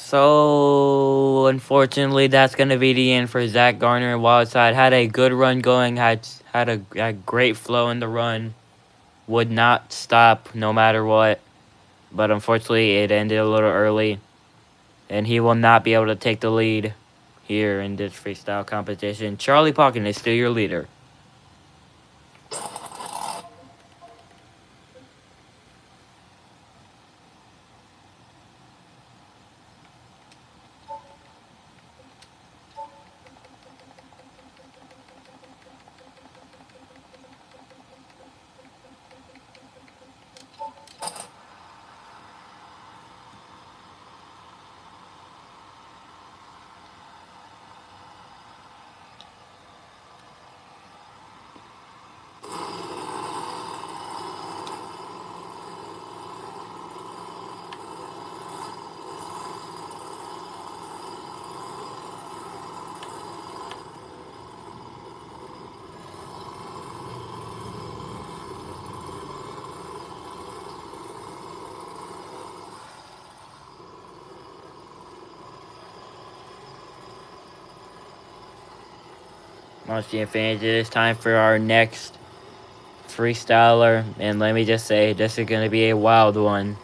So So unfortunately, that's gonna be the end for Zach Garner and Wildside. Had a good run going. Had a great flow in the run. Would not stop no matter what. But unfortunately, it ended a little early, and he will not be able to take the lead here in this freestyle competition. Charlie Pocken is still your leader. Monster fans, it is time for our next freestyler, and let me just say, this is going to be a wild one.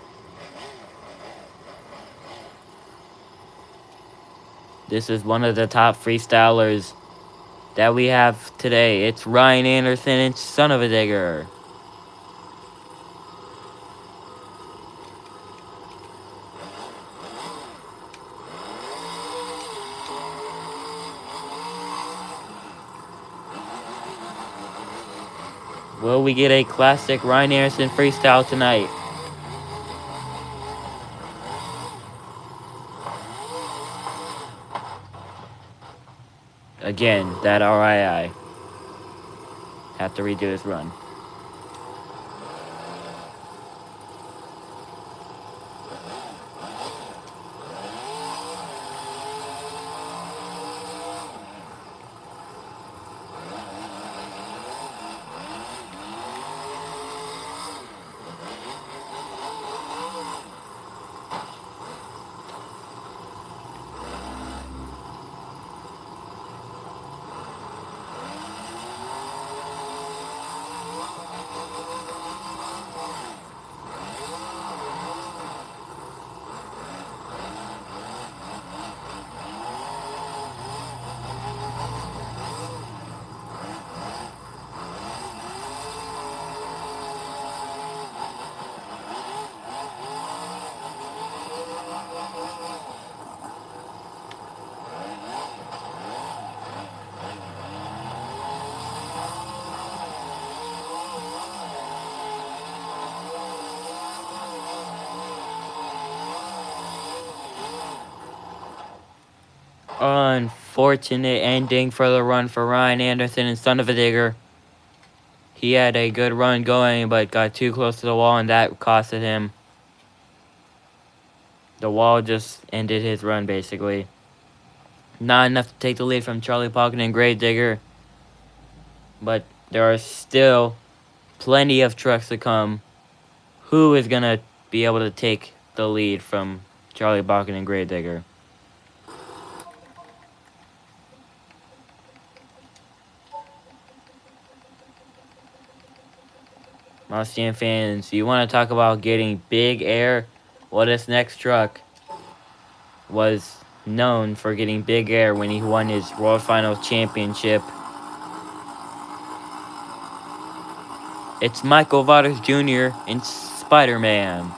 This is one of the top freestylers that we have today. It's Ryan Anderson and Son of a Digger. Will we get a classic Ryan Anderson freestyle tonight? Again, that RII. Have to redo his run. Unfortunate ending for the run for Ryan Anderson and Son of a Digger. He had a good run going, but got too close to the wall, and that costed him. The wall just ended his run, basically. Not enough to take the lead from Charlie Pocken and Grave Digger, but there are still plenty of trucks to come. Who is going to be able to take the lead from Charlie Pocken and Grave Digger? Mustang fans, you want to talk about getting big air? Well, this next truck was known for getting big air when he won his World Finals Championship. It's Michael Waters Jr. in Spider-Man.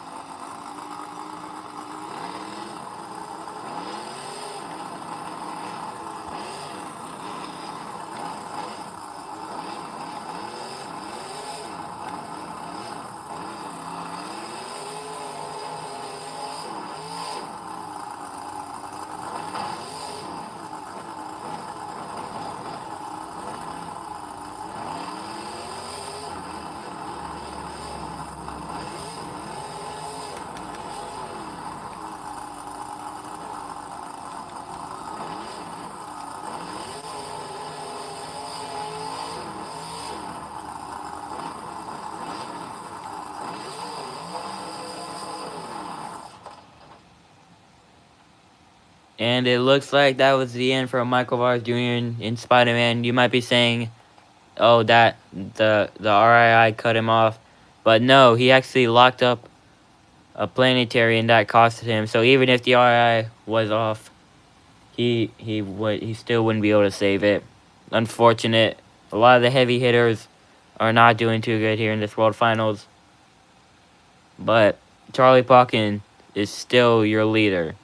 And it looks like that was the end for Michael Myers Jr. in Spider-Man. You might be saying, oh, that the RII cut him off. But no, he actually locked up a planetary and that costed him. So even if the RII was off, he still wouldn't be able to save it. Unfortunate. A lot of the heavy hitters are not doing too good here in this World Finals. But Charlie Pauken is still your leader.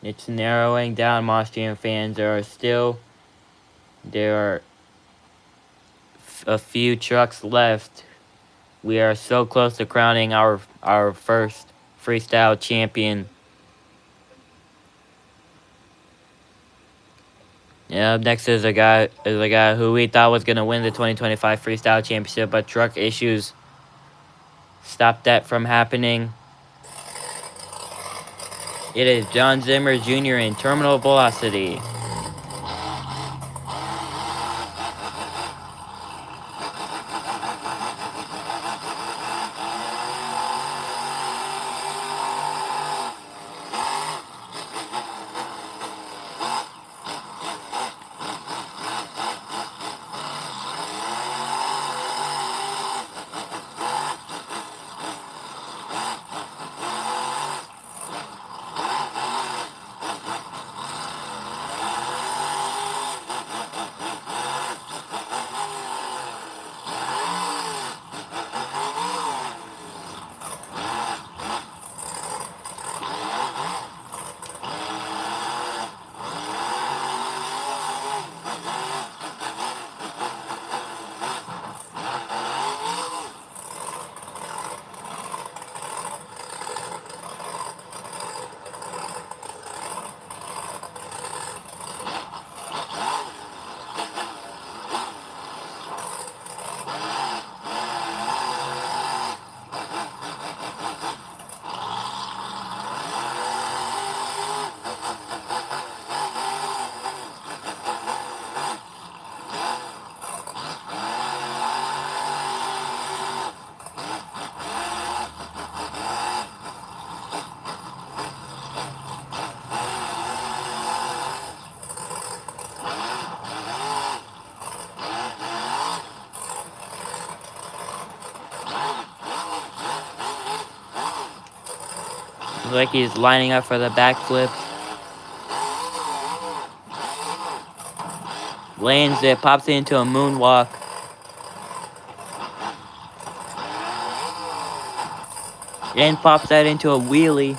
It's narrowing down, Mostrian fans. There are a few trucks left. We are so close to crowning our first freestyle champion. Yeah, up next is a guy who we thought was gonna win the 2025 freestyle championship, but truck issues stopped that from happening. It is John Zimmer Jr. in terminal velocity. Looks like he's lining up for the backflip. Lands it, pops it into a moonwalk. And pops that into a wheelie.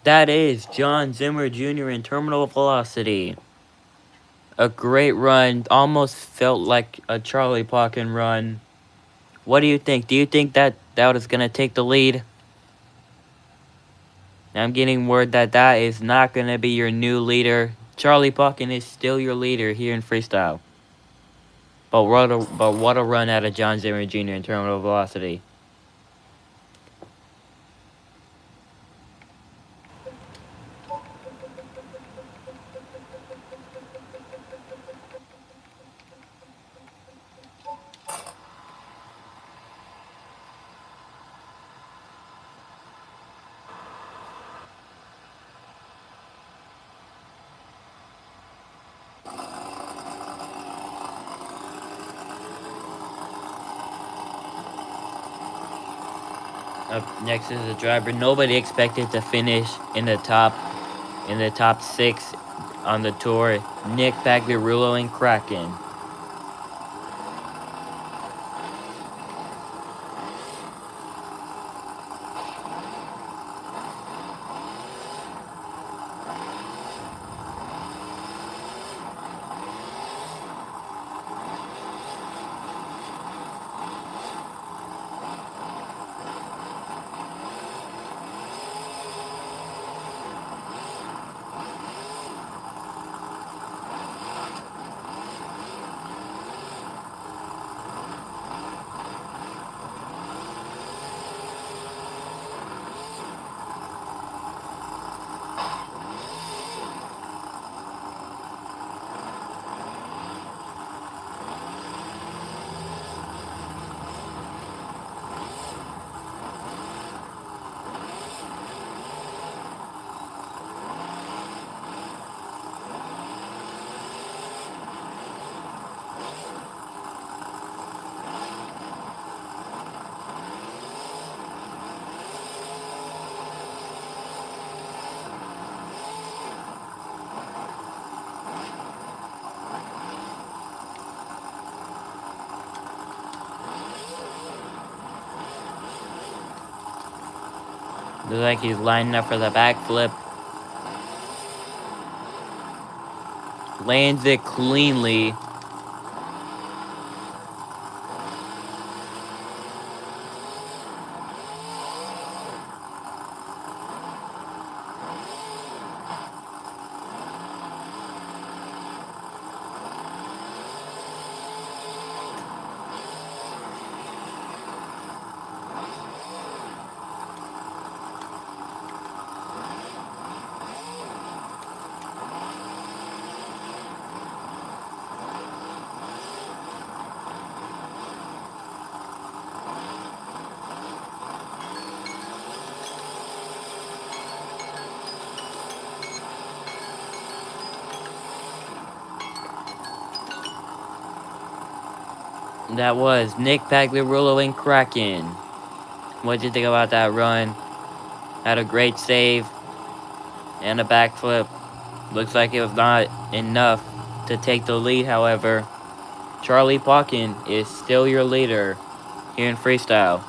That is John Zimmer Jr. in terminal velocity. A great run. Almost felt like a Charlie Pauken run. What do you think? Do you think that was going to take the lead? I'm getting word that is not going to be your new leader. Charlie Pauken is still your leader here in freestyle. But what a run out of John Zimmer Jr. in terminal velocity. Up next is the driver. Nobody expected to finish in the top 6 on the tour. Nick Pagliarulo and Kraken. Looks like he's lining up for the backflip. Lands it cleanly. That was Nick Pagliarulo and Kraken. What'd you think about that run? Had a great save and a backflip. Looks like it was not enough to take the lead, however. Charlie Pauken is still your leader here in freestyle.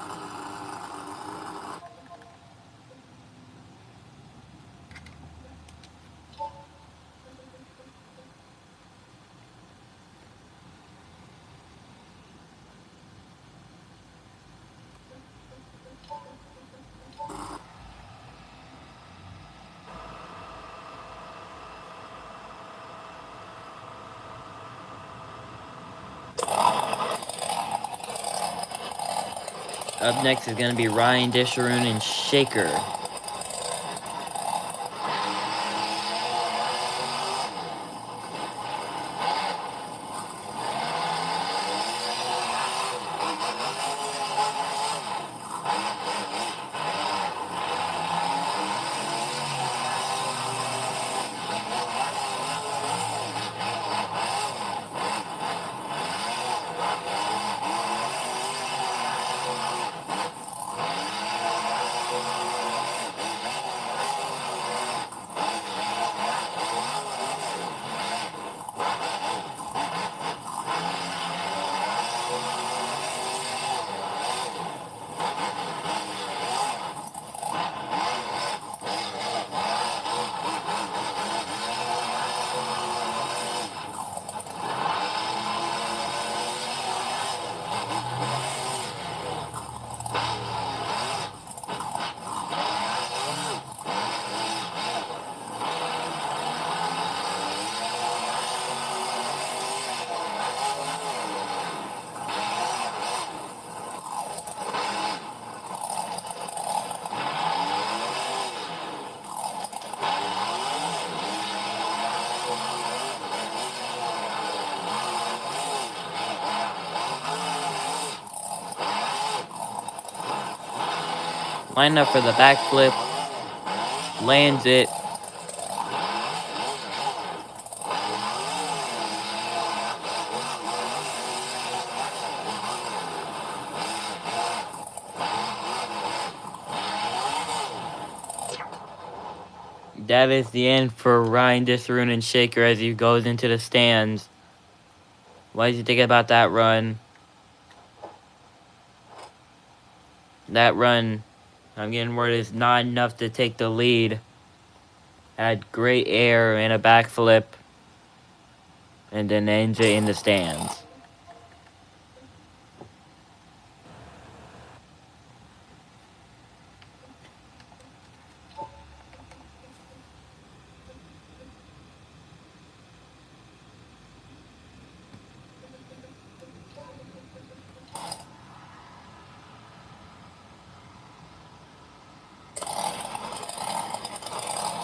Up next is going to be Ryan Disharoon and Shaker. Line up for the backflip. Lands it. That is the end for Ryan Disharoon and Shaker as he goes into the stands. What did you think about that run? That run, I'm getting word, is not enough to take the lead. Had great air and a backflip, and then ends it in the stands.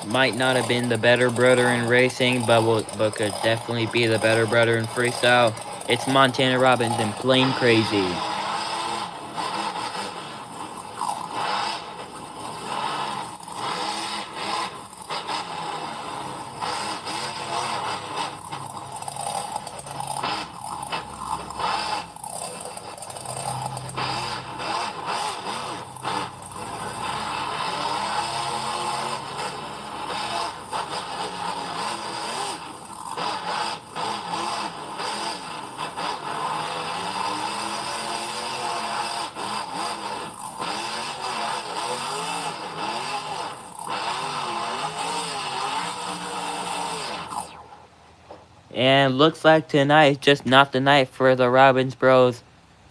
Might not have been the better brother in racing, but could definitely be the better brother in freestyle. It's Montana Robinson playing crazy. And looks like tonight is just not the night for the Robbins bros,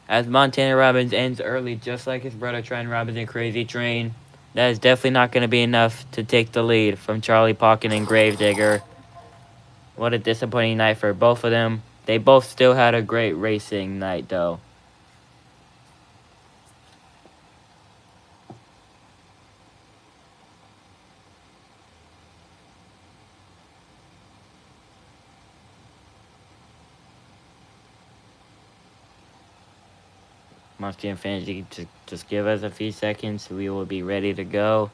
as Montana Robbins ends early, just like his brother Trent Robbins in Crazy Train. That is definitely not going to be enough to take the lead from Charlie Pocket and Gravedigger. What a disappointing night for both of them. They both still had a great racing night, though. Monster fans, you can just give us a few seconds. We will be ready to go.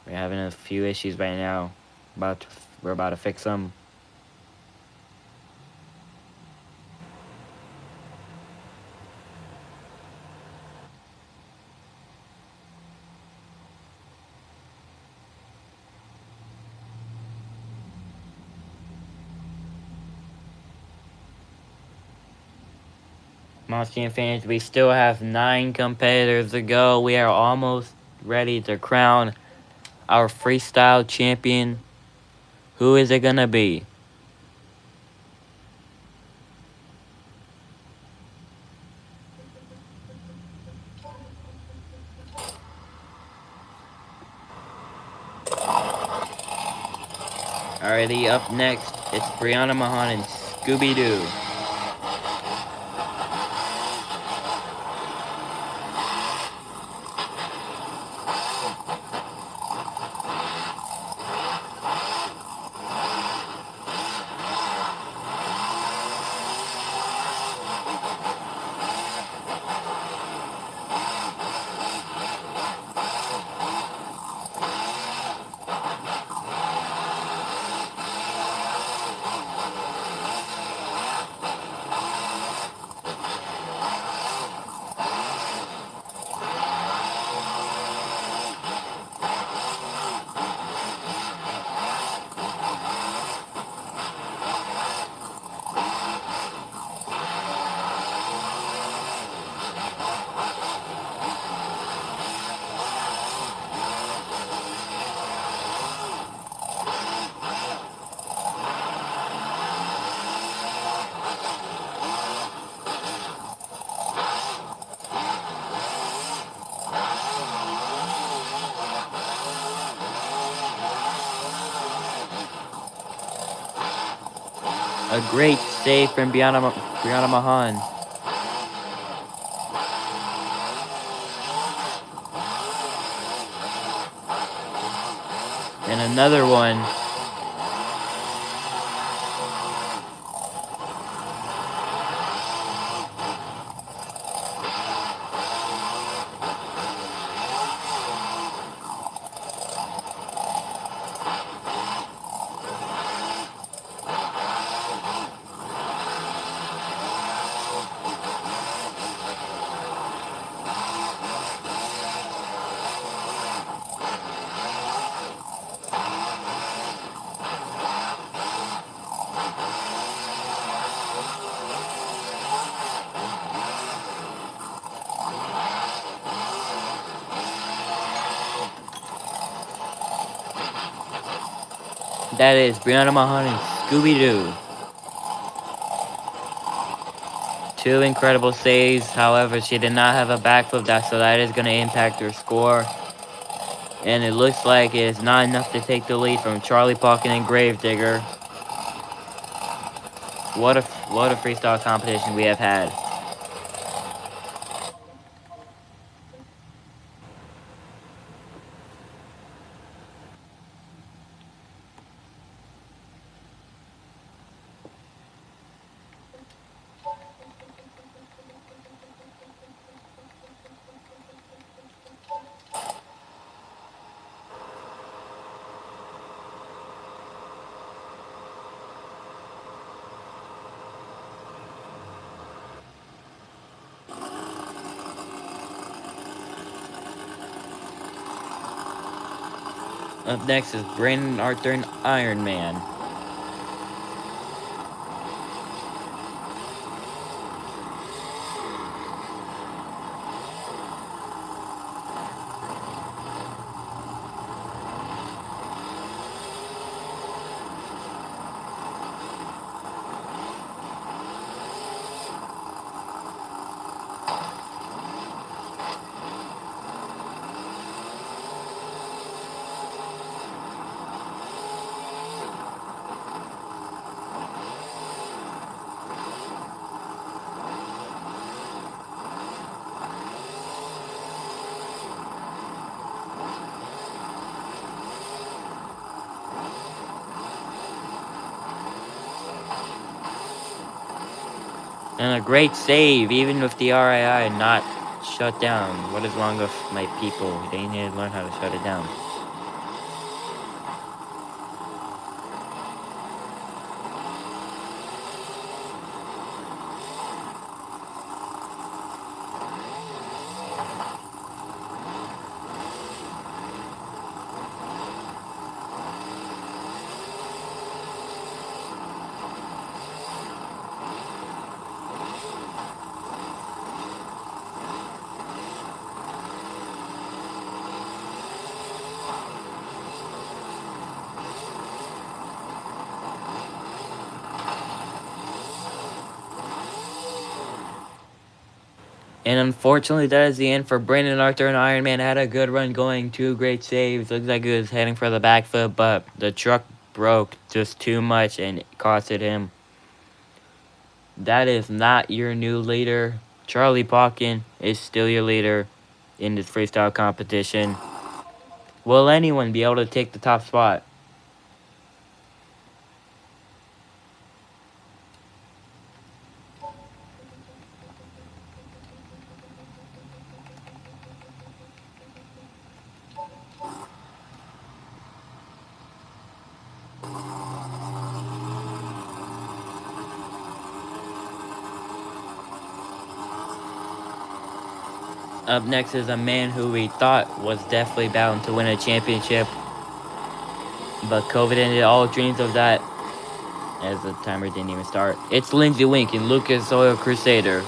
We're having a few issues right now. We're about to fix them. Monster fans, we still have 9 competitors to go. We are almost ready to crown our freestyle champion. Who is it gonna be? Alrighty, up next, it's Brianna Mahan and Scooby-Doo. A great save from Brianna Mahan. And another one. That is Brianna Mahan and Scooby-Doo. 2 incredible saves. However, she did not have a backflip, so that is going to impact her score. And it looks like it is not enough to take the lead from Charlie Pocket and Gravedigger. What a freestyle competition we have had. Up next is Brandon Arthur and Iron Man. And a great save, even with the RII not shut down. What is wrong with my people? They need to learn how to shut it down. And unfortunately, that is the end for Brandon Arthur and Iron Man. Had a good run going, 2 great saves. Looks like he was heading for the back foot, but the truck broke just too much and it costed him. That is not your new leader. Charlie Pauken is still your leader in this freestyle competition. Will anyone be able to take the top spot? Up next is a man who we thought was definitely bound to win a championship, but COVID ended all dreams of that as the timer didn't even start. It's Lindsey Wink and Lucas Oil Crusader.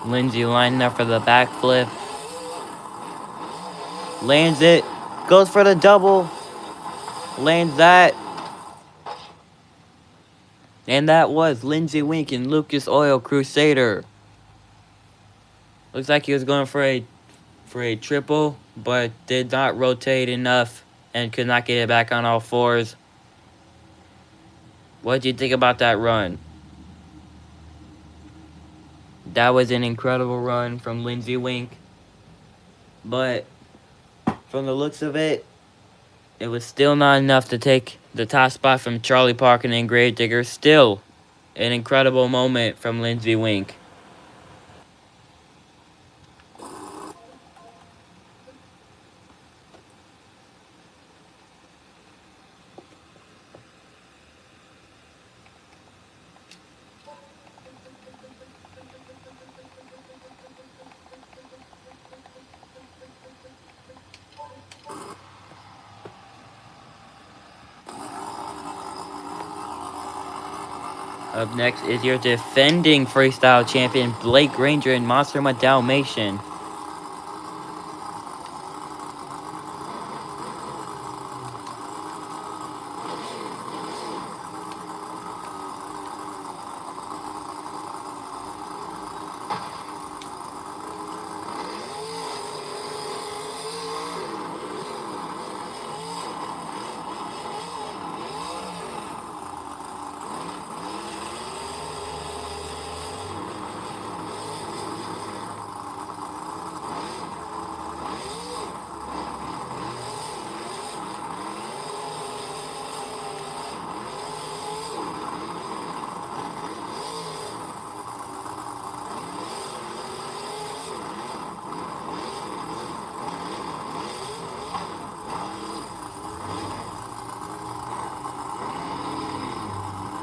Lindsey lining up for the backflip. Lands it. Goes for the double. Lands that. And that was Lindsey Wink and Lucas Oil Crusader. Looks like he was going for a triple, but did not rotate enough and could not get it back on all fours. What do you think about that run? That was an incredible run from Lindsey Wink. But from the looks of it, it was still not enough to take the top spot from Charlie Parkin and Gravedigger. Still an incredible moment from Lindsey Wink. Up next is your defending freestyle champion, Blake Granger and Monster Mutt Dalmatian.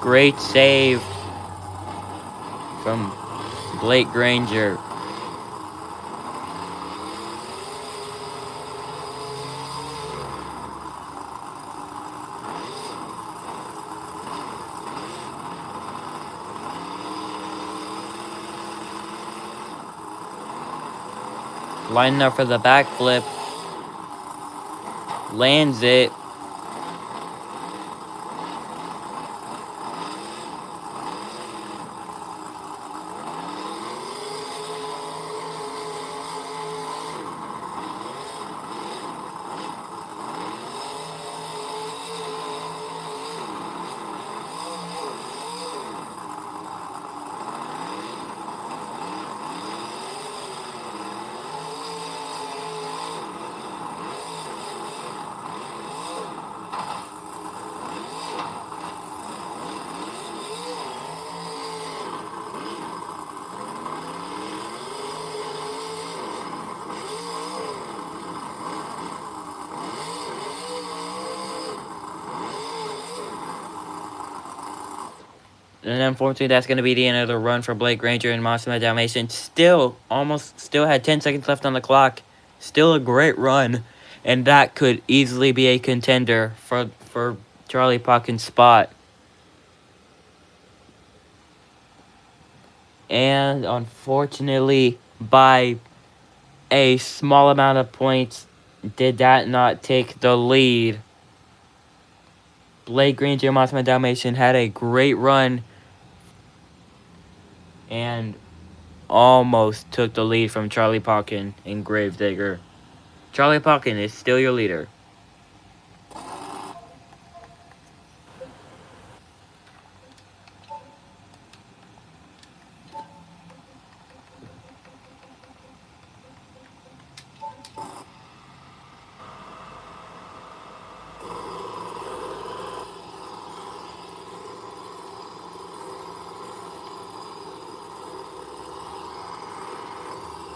great save from Blake Granger. Lining up for the backflip. Lands it. And unfortunately, that's going to be the end of the run for Blake Granger and Massimo Dalmatian. Still had 10 seconds left on the clock. Still a great run. And that could easily be a contender for Charlie Pocken's spot. And unfortunately, by a small amount of points, did that not take the lead. Blake Granger and Massimo Dalmatian had a great run and almost took the lead from Charlie Pocken and Gravedigger. Charlie Pocken is still your leader.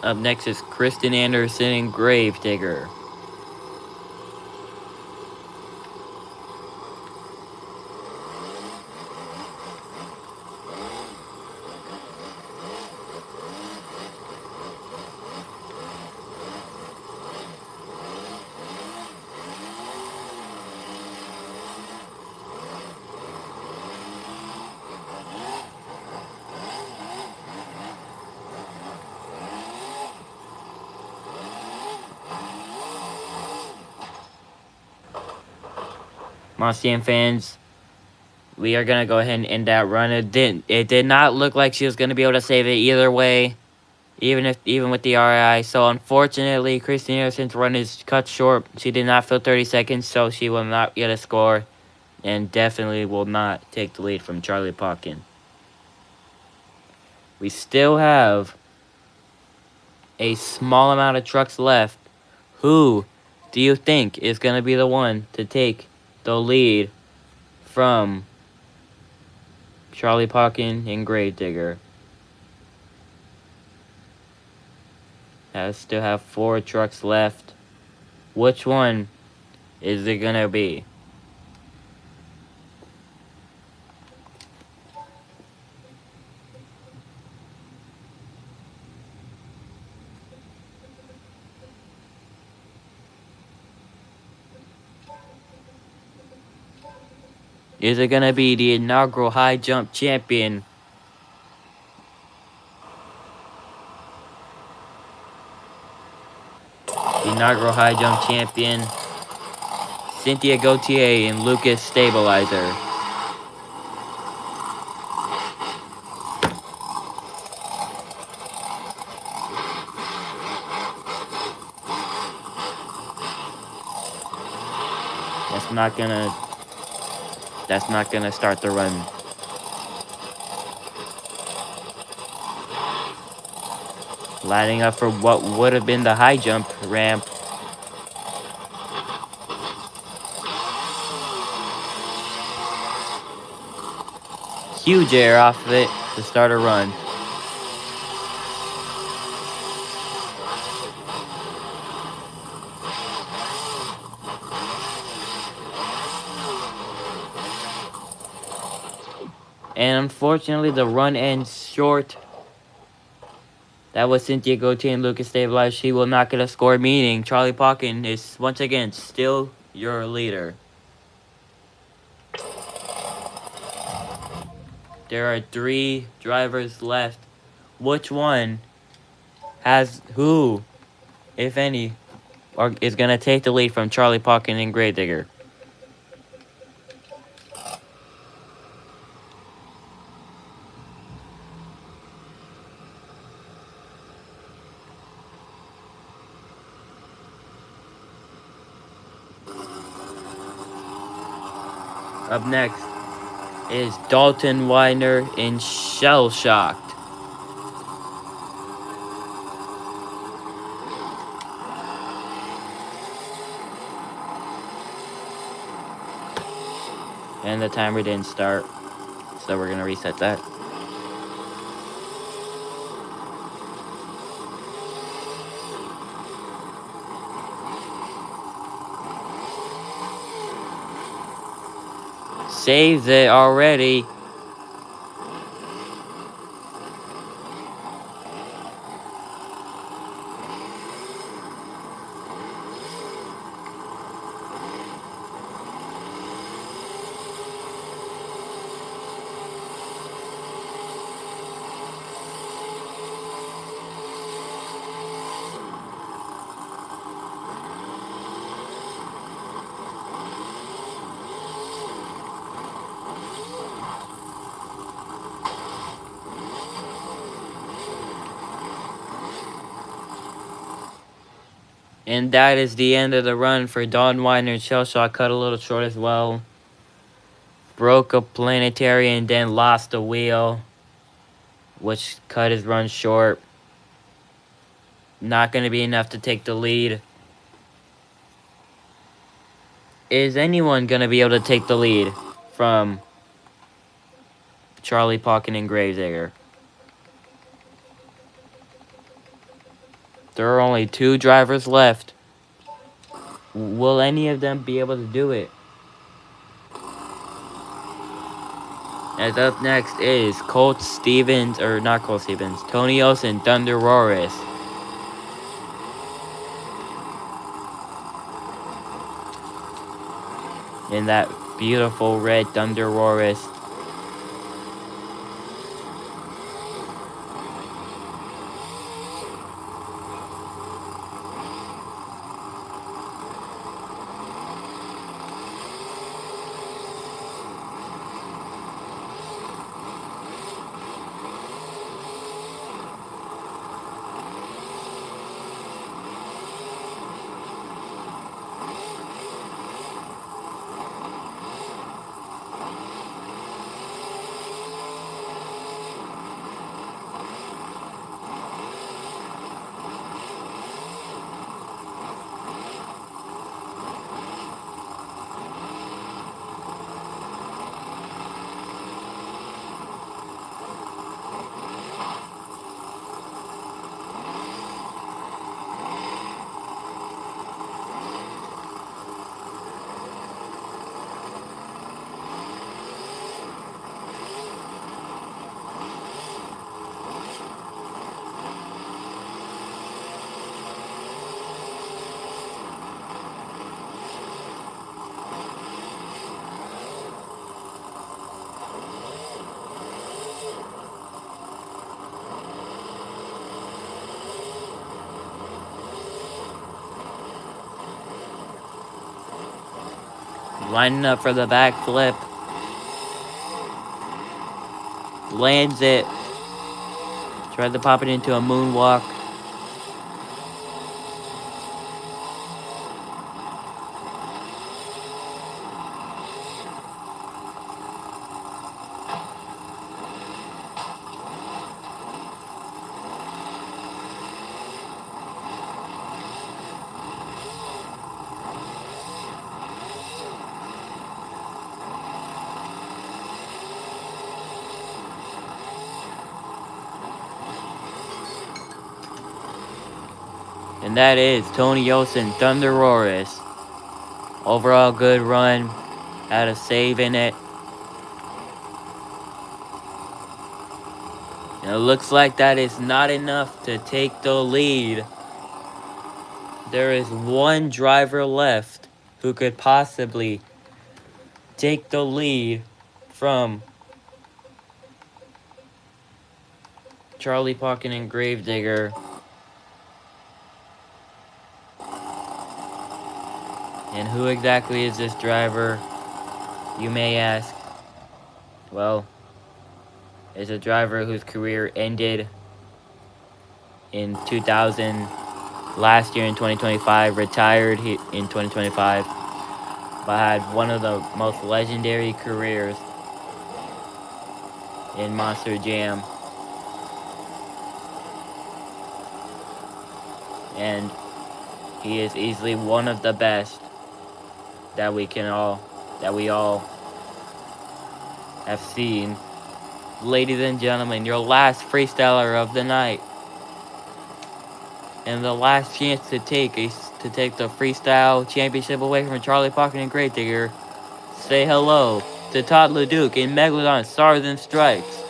Up next is Kristen Anderson and Gravedigger. Mossian fans, we are gonna go ahead and end that run. It did not look like she was gonna be able to save it either way, even with the RI. So unfortunately, Kristen Anderson's run is cut short. She did not fill 30 seconds, so she will not get a score, and definitely will not take the lead from Charlie Pocken. We still have a small amount of trucks left. Who do you think is gonna be the one to take the lead from Charlie Pocken and Gravedigger? I still have 4 trucks left. Which one is it gonna be? Is it gonna be the inaugural high jump champion, Cynthia Gauthier and Lucas Stabilizer? That's not gonna start the run. Lining up for what would have been the high jump ramp. Huge air off of it to start a run. And unfortunately, the run ends short. That was Cynthia Gauthier and Lucas stabilized. She will not get a score, meaning Charlie Pocken is once again still your leader. There are 3 drivers left. Which one who, if any, is going to take the lead from Charlie Pocken and Gravedigger? Up next is Dalton Weiner in Shell Shocked. And the timer didn't start, so we're going to reset that. Saves it already. And that is the end of the run for Don Weiner. Shell Shock cut a little short as well. Broke a planetary and then lost a wheel, which cut his run short. Not going to be enough to take the lead. Is anyone going to be able to take the lead from Charlie Pocken and Gravedigger? There are only 2 drivers left. Will any of them be able to do it? As up next is Tony Olsen, Thunder Roaris. In that beautiful red Thunder Roaris. Lining up for the backflip. Lands it. Tried to pop it into a moonwalk. And that is Tony Olsen, Thunder Roaris. Overall good run. Had a save in it. It looks like that is not enough to take the lead. There is one driver left who could possibly take the lead from Charlie Pocket and Gravedigger. And who exactly is this driver, you may ask? Well, it's a driver whose career ended in 2000, last year in 2025, retired in 2025, but had one of the most legendary careers in Monster Jam. And he is easily one of the best that we all have seen. Ladies and gentlemen, your last freestyler of the night. And the last chance to take the freestyle championship away from Charlie Pocket and Gravedigger. Say hello to Todd LeDuc in Megalodon Stars and Stripes.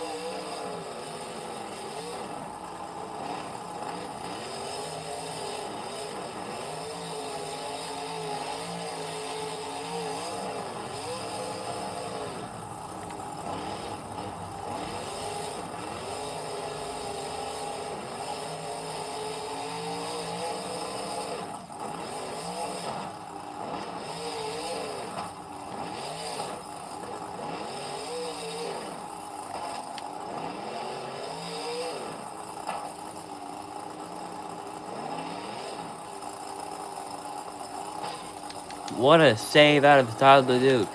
What a save out of Todd LeDuc.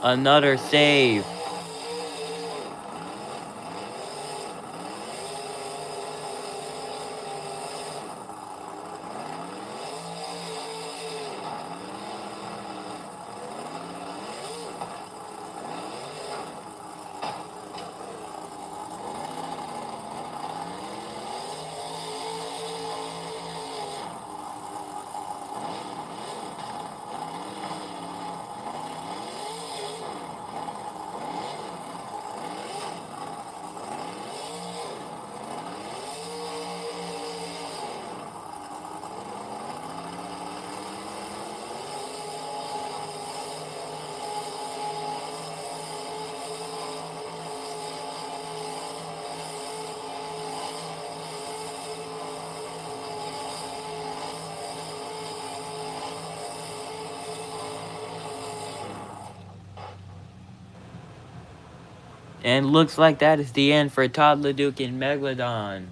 Another save. And looks like that is the end for Todd LeDuc in Megalodon.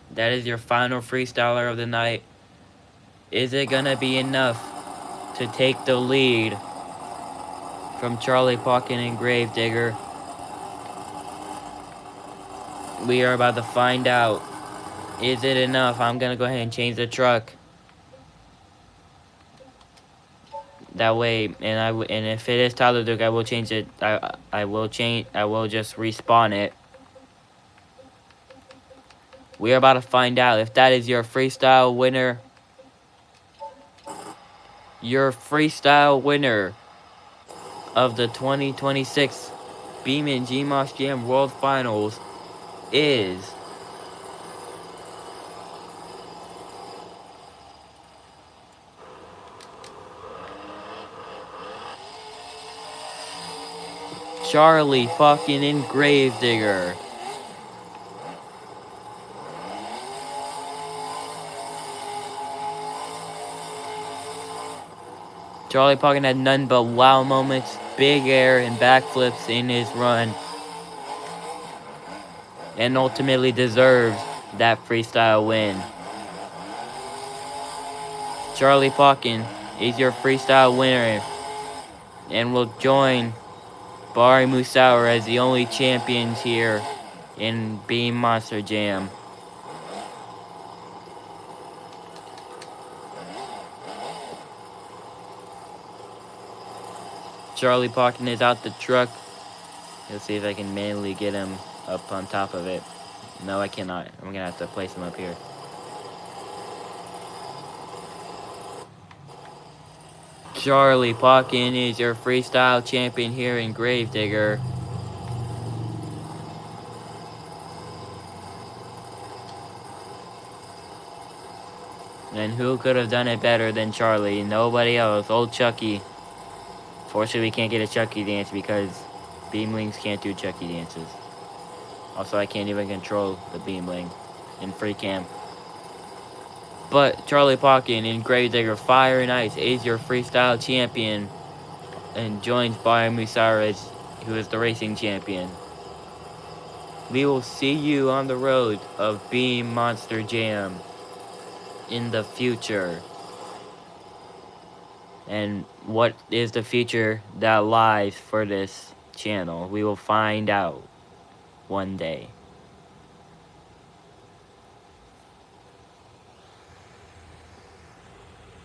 That is your final freestyler of the night. Is it gonna be enough to take the lead from Charlie Pocket and Gravedigger? We are about to find out. Is it enough? I'm gonna go ahead and change the truck. That way, and if it is Tyler Duke, I will change it. I will just respawn it. We are about to find out if that is your freestyle winner. Your freestyle winner of the 2026 Beamng GMOS Jam World Finals is Charlie fucking Gravedigger. Charlie Pocket had none but wow moments, big air, and backflips in his run, and ultimately deserves that freestyle win. Charlie Pocket is your freestyle winner and will join Barry Musauer as the only champions here in Beam Monster Jam. Charlie Pocket is out the truck Let's see if I can manually get him up on top of it. No, I cannot. I'm gonna have to place him up here. Charlie Pawkin is your freestyle champion here in Gravedigger. And who could have done it better than Charlie? Nobody else. Old Chucky. Fortunately, we can't get a Chucky dance because Beamlings can't do Chucky dances. Also, I can't even control the Beamling in free cam. But Charlie Pawkin in Gravedigger Fire and Ice is your freestyle champion and joins by Musaras, who is the racing champion. We will see you on the road of Beam Monster Jam in the future. And what is the future that lies for this channel? We will find out one day.